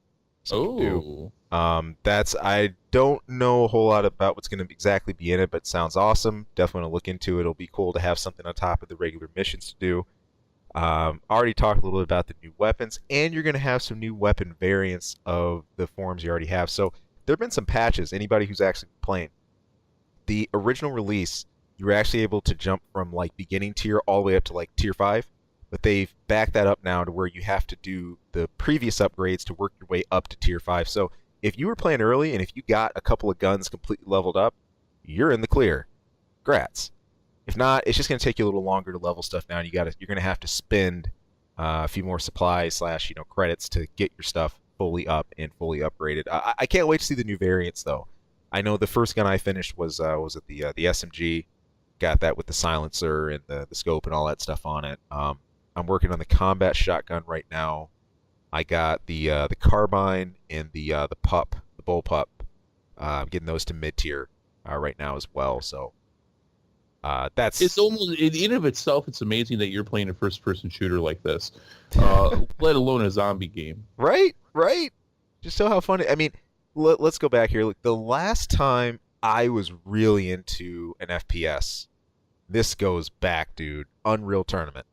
Oh. I don't know a whole lot about what's going to exactly be in it, but it sounds awesome. Definitely want to look into it. It'll be cool to have something on top of the regular missions to do. Already talked a little bit about the new weapons, and you're going to have some new weapon variants of the forms you already have. So there have been some patches. Anybody who's actually playing the original release, you were actually able to jump from like beginning tier all the way up to like tier 5, but they've backed that up now to where you have to do the previous upgrades to work your way up to tier 5. So if you were playing early and if you got a couple of guns completely leveled up, you're in the clear. Grats. If not, it's just going to take you a little longer to level stuff down. You're going to have to spend a few more supplies / credits to get your stuff fully up and fully upgraded. I can't wait to see the new variants though. I know the first gun I finished was the SMG. Got that with the silencer and the scope and all that stuff on it. I'm working on the combat shotgun right now. I got the carbine and the pup, the bullpup. I'm getting those to mid tier right now as well. So it's almost in and of itself. It's amazing that you're playing a first-person shooter like this, let alone a zombie game. Right. Just show how fun. I mean, let's go back here. Look, the last time I was really into an FPS, this goes back, dude. Unreal Tournament.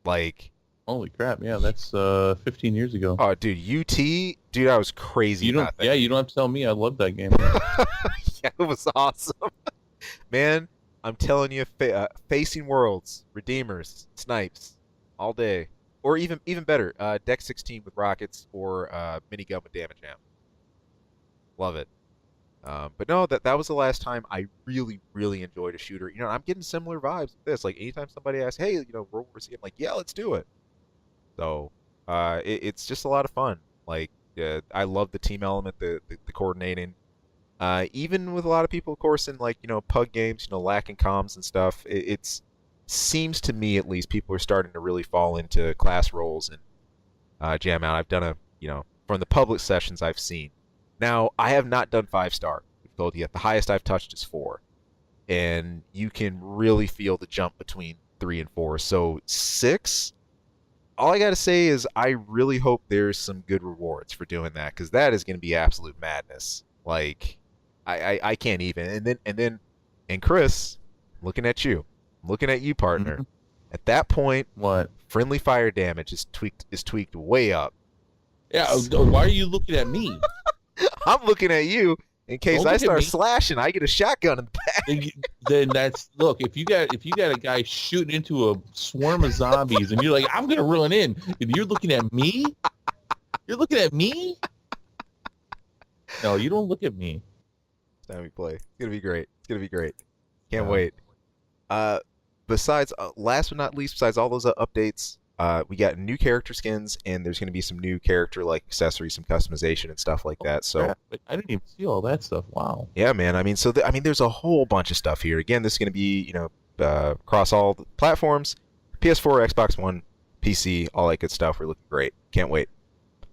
Like, holy crap! Yeah, that's 15 years ago. Oh, dude, UT, dude, I was crazy. You don't have to tell me. I love that game. Yeah, it was awesome, man. I'm telling you, facing worlds, redeemers, snipes, all day, or even better, Deck 16 with rockets or minigun with damage amp. Love it. But no, that was the last time I really enjoyed a shooter. I'm getting similar vibes with this. Like anytime somebody asks, "Hey, World War Z," I'm like, "Yeah, let's do it." So it's just a lot of fun. Like I love the team element, the coordinating. Even with a lot of people, of course, in like pug games, lacking comms and stuff. It seems to me, at least, people are starting to really fall into class roles and jam out. I've done from the public sessions I've seen. Now, I have not done 5-star. I've told you yet. The highest I've touched is 4. And you can really feel the jump between 3 and 4. So 6, all I got to say is I really hope there's some good rewards for doing that, because that is going to be absolute madness. Like, I can't even. And Chris, looking at you, partner. Mm-hmm. At that point, What? Friendly fire damage is tweaked way up. Yeah. Why are you looking at me? I'm looking at you in case I start slashing. I get a shotgun in the back. Then look. If you got a guy shooting into a swarm of zombies, and you're like, I'm gonna run in, and you're looking at me. You're looking at me. No, you don't look at me. It's time we play. It's gonna be great. Can't Yeah. wait. Uh, besides, last but not least, besides all those updates, we got new character skins, and there's going to be some new character like accessories, some customization and stuff like Oh, that. So crap. I didn't even see all that stuff. Wow. yeah, man. I mean, I mean, there's a whole bunch of stuff here. Again, this is going to be, across all the platforms, PS4, Xbox One, PC, all that good stuff. We're looking great. Can't wait.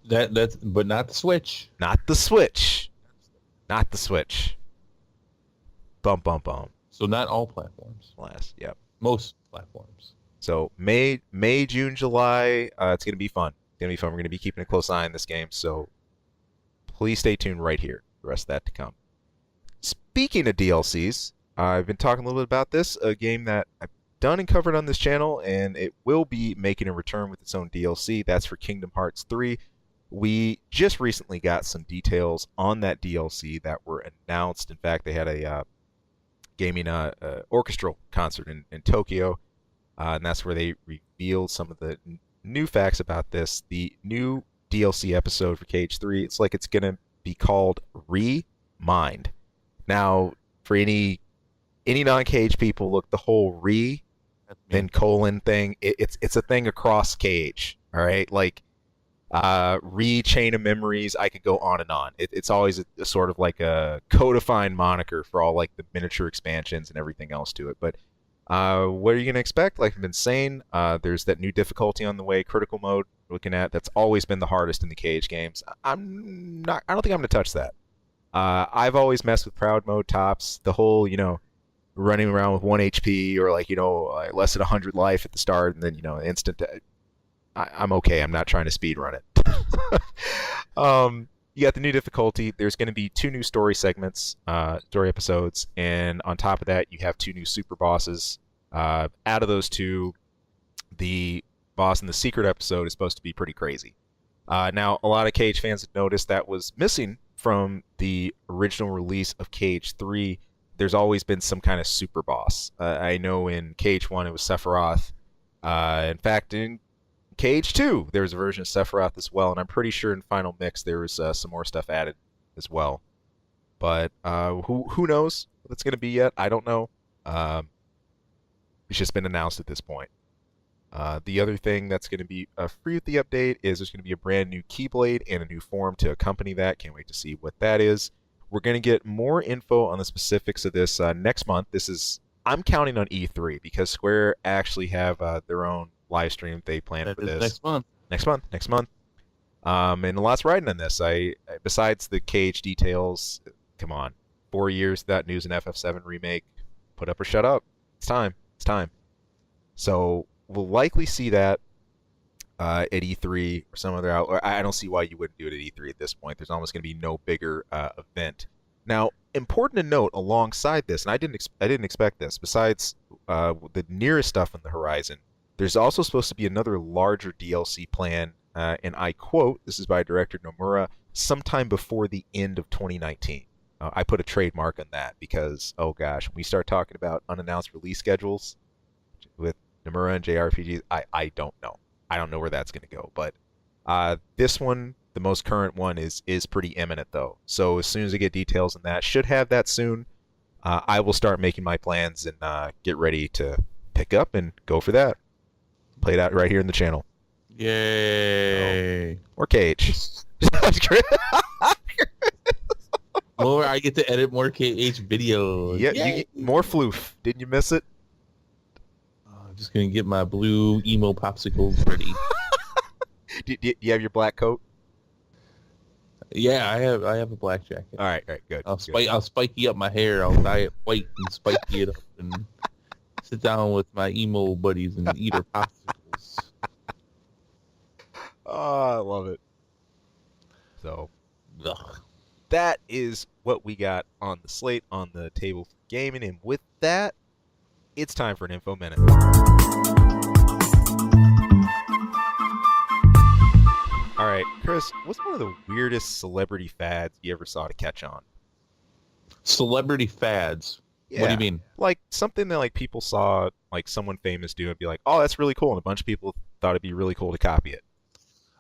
But not the Switch. Not the Switch. Not the Switch. Bum bum bum. So not all platforms. Last, yep. Most platforms. So May, June, July. It's gonna be fun. It's gonna be fun. We're gonna be keeping a close eye on this game. So please stay tuned right here. The rest of that to come. Speaking of DLCs, I've been talking a little bit about this, a game that I've done and covered on this channel, and it will be making a return with its own DLC. That's for Kingdom Hearts 3. We just recently got some details on that DLC that were announced. In fact, they had a gaming orchestral concert in Tokyo, and that's where they revealed some of the new facts about this. The new DLC episode for Cage 3, it's like it's going to be called Remind. Now, for any non-Cage people, look, the whole then colon thing, it's a thing across Cage, all right? Like, chain of memories, I could go on and on. It's always a sort of like a codified moniker for all like the miniature expansions and everything else to it. But what are you gonna expect? Like I've been saying, there's that new difficulty on the way, critical mode. Looking at that's always been the hardest in the Cage games. I don't think I'm gonna touch that. I've always messed with proud mode tops. The whole running around with 1 HP or less than 100 life at the start, and then instant. I'm okay. I'm not trying to speed run it. You got the new difficulty. There's going to be 2 new story segments, story episodes, and on top of that, you have 2 new super bosses. Out of those 2, the boss in the secret episode is supposed to be pretty crazy. Now, a lot of Cage fans have noticed that was missing from the original release of Cage 3. There's always been some kind of super boss. I know in Cage 1 it was Sephiroth. In fact, in Cage 2, there's a version of Sephiroth as well, and I'm pretty sure in Final Mix there was some more stuff added as well. But who knows what it's going to be yet? I don't know. It's just been announced at this point. The other thing that's going to be free with the update is there's going to be a brand new Keyblade and a new form to accompany that. Can't wait to see what that is. We're going to get more info on the specifics of this next month. I'm counting on E3 because Square actually have their own live stream they plan for this next month. Next month. And lots riding on this. Besides the Cage details, come on, 4 years without news in FF7 remake. Put up or shut up. It's time. So we'll likely see that at E3 or some other outlet. I don't see why you wouldn't do it at E3 at this point. There's almost going to be no bigger event. Now, important to note alongside this, and I didn't expect this. Besides the nearest stuff on the horizon, there's also supposed to be another larger DLC plan, and I quote, this is by director Nomura, sometime before the end of 2019. I put a trademark on that because, oh gosh, when we start talking about unannounced release schedules with Nomura and JRPGs, I don't know. I don't know where that's going to go. But this one, the most current one, is pretty imminent, though. So as soon as I get details on that, should have that soon, I will start making my plans and get ready to pick up and go for that. Play it out right here in the channel. Yay. Or Cage. Or I get to edit more KH videos. Yeah, you get more floof. Didn't you miss it? I'm just going to get my blue emo popsicles ready. Do you have your black coat? Yeah, I have a black jacket. All right, good. I'll good. spiky up my hair. I'll dye it white and spiky it up and sit down with my emo buddies and eat our popsicles. Oh, I love it. So Ugh. that is what we got on the slate, on the table for gaming, and with that, it's time for an info minute. All right, Chris, what's one of the weirdest celebrity fads you ever saw to catch on? Celebrity fads. Yeah. What do you mean? Like something that like people saw like someone famous do and be like, "Oh, that's really cool," and a bunch of people thought it'd be really cool to copy it.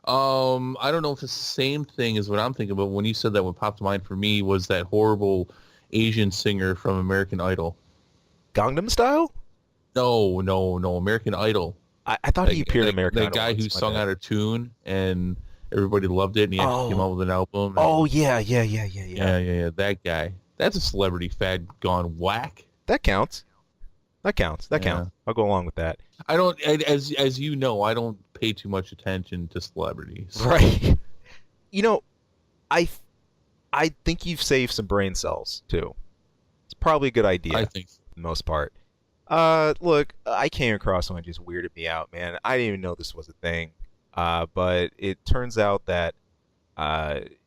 I don't know if it's the same thing as what I'm thinking, but when you said that, what popped to mind for me was that horrible Asian singer from American Idol. Gangnam Style? No, American Idol. I thought he appeared in American That Idol guy who once, my sung bad. out a tune and everybody loved it, and he actually came Oh, out with an album. And, oh yeah. yeah, that guy. That's a celebrity fad gone whack. That counts. That counts. That Yeah. counts. I'll go along with that. I don't, as you know, I don't pay too much attention to celebrities. Right. You know, I I think you've saved some brain cells too. It's probably a good idea I for think so. the most part. Look, I came across one that just weirded me out, man. I didn't even know this was a thing. But it turns out that,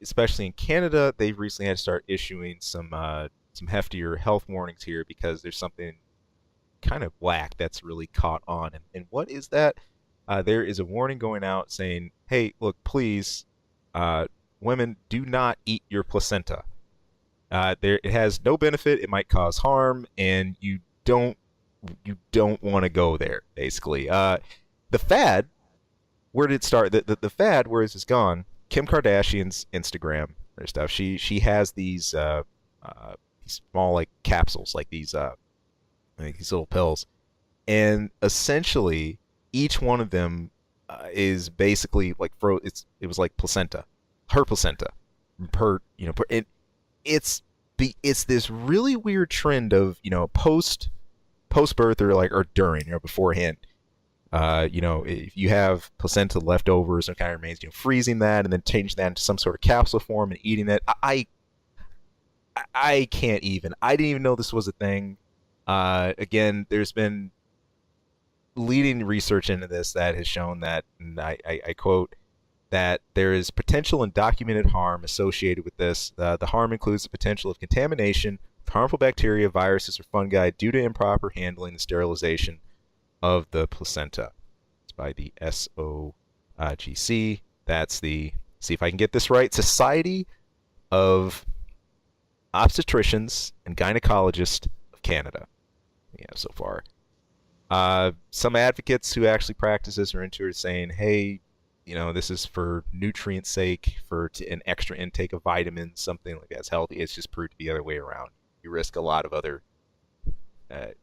especially in Canada, they've recently had to start issuing some heftier health warnings here because there's something kind of whack that's really caught on. And what is that? There is a warning going out saying, "Hey, look, please, women, do not eat your placenta. It has no benefit. It might cause harm, and you don't want to go there." Basically, the fad. Where did it start? The fad. Where is this gone? Kim Kardashian's Instagram. Their stuff. She has these small like capsules, like these little pills, and essentially each one of them is basically like it was like placenta, her placenta, it's this really weird trend of post birth or during beforehand. If you have placenta leftovers and kind of remains, freezing that and then changing that into some sort of capsule form and eating it. I can't even. I didn't even know this was a thing. Again, there's been leading research into this that has shown that, and I quote, that there is potential and documented harm associated with this. The harm includes the potential of contamination with harmful bacteria, viruses, or fungi due to improper handling and sterilization of the placenta. It's by the SOGC. That's the, see if I can get this right, Society of Obstetricians and Gynecologists of Canada. Yeah, so far. Some advocates who actually practice this are into it saying, hey, this is for nutrient sake, for an extra intake of vitamins, something like that's healthy. It's just proved to be the other way around. You risk a lot of other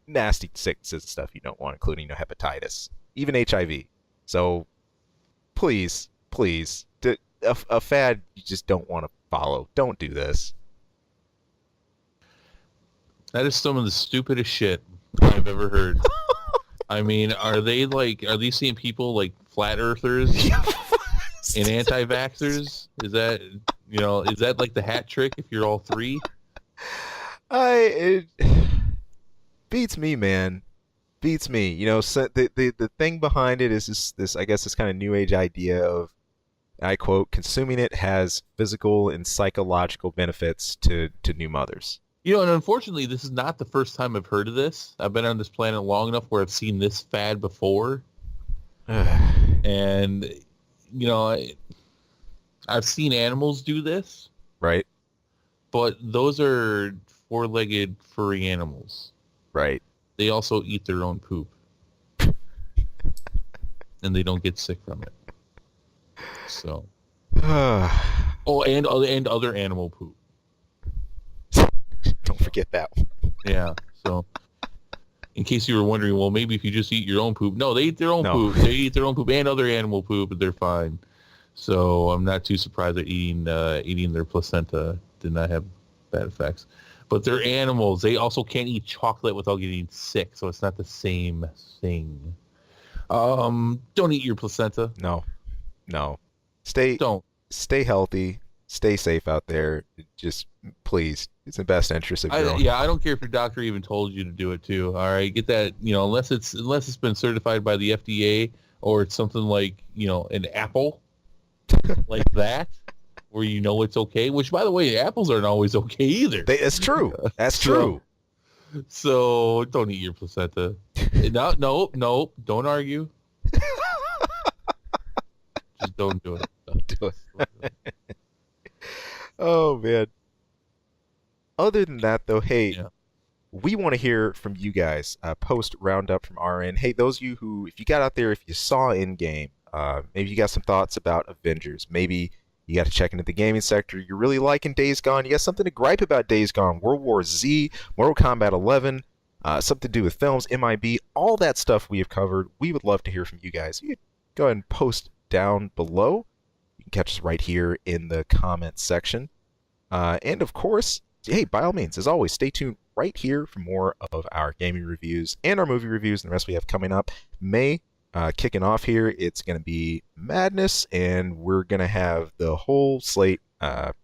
nasty sicknesses and stuff you don't want, including hepatitis, even HIV. So please, a fad you just don't want to follow. Don't do this. That is some of the stupidest shit I've ever heard. I mean, are these seeing people like flat earthers and anti-vaxxers? Is that like the hat trick if you're all three? It beats me, man. Beats me. So the thing behind it is this I guess this kind of new age idea of, I quote, consuming it has physical and psychological benefits to new mothers. And unfortunately, this is not the first time I've heard of this. I've been on this planet long enough where I've seen this fad before. And, I've seen animals do this. Right. But those are four-legged furry animals. Right. They also eat their own poop. And they don't get sick from it. So. And other animal poop. Don't forget that one. Yeah. So, in case you were wondering, well, maybe if you just eat your own poop. No, they eat their own No. poop. They eat their own poop and other animal poop, and they're fine. So I'm not too surprised that eating their placenta did not have bad effects. But they're animals. They also can't eat chocolate without getting sick, so it's not the same thing. Don't eat your placenta. No. Don't. Stay healthy. Stay safe out there. Just please, it's in the best interest of your own. Yeah, I don't care if your doctor even told you to do it too. All right, get that. Unless it's been certified by the FDA or it's something like an apple, like that, where it's okay. Which, by the way, apples aren't always okay either. That's true. That's true. So don't eat your placenta. No, don't argue. Just don't do it. Don't do it. Oh man. Other than that, though, hey, Yeah. we want to hear from you guys. Post roundup from our end. Hey, those of you who, if you got out there, if you saw Endgame, maybe you got some thoughts about Avengers. Maybe you got to check into the gaming sector. You're really liking Days Gone. You got something to gripe about Days Gone. World War Z, Mortal Kombat 11. something to do with films, MIB, all that stuff we have covered. We would love to hear from you guys. You can go ahead and post down below. You can catch us right here in the comments section. And of course, hey, by all means, as always, stay tuned right here for more of our gaming reviews and our movie reviews and the rest we have coming up. May kicking off here, it's going to be madness, and we're going to have the whole slate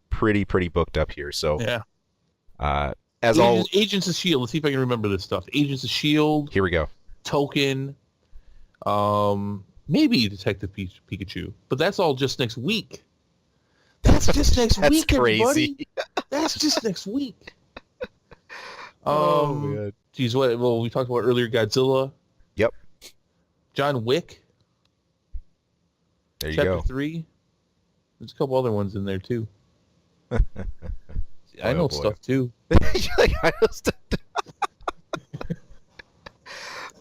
pretty booked up here. So Yeah. as all Agents of Shield. Let's see if I can remember this stuff. Agents of Shield, here we go. Token, maybe Detective Pikachu, but that's all just next week. That's just next That's week, crazy. everybody. That's just next week. Oh man. Geez, what? Well, we talked about earlier Godzilla. Yep. John Wick. There you Chapter go. 3. There's a couple other ones in there too. I Oh, know boy. stuff too. You're like, I just...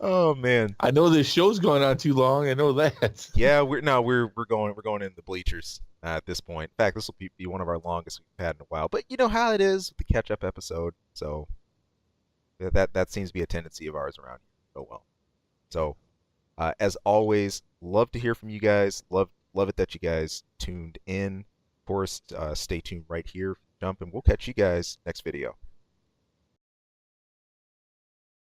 Oh man. I know this show's going on too long. I know that. Yeah, we're going in the bleachers at this point. In fact, this will be one of our longest we've had in a while. But you know how it is with the catch up episode. So that seems to be a tendency of ours around here. Oh well. So as always, love to hear from you guys. Love it that you guys tuned in. Of course, stay tuned right here. Jump, and we'll catch you guys next video.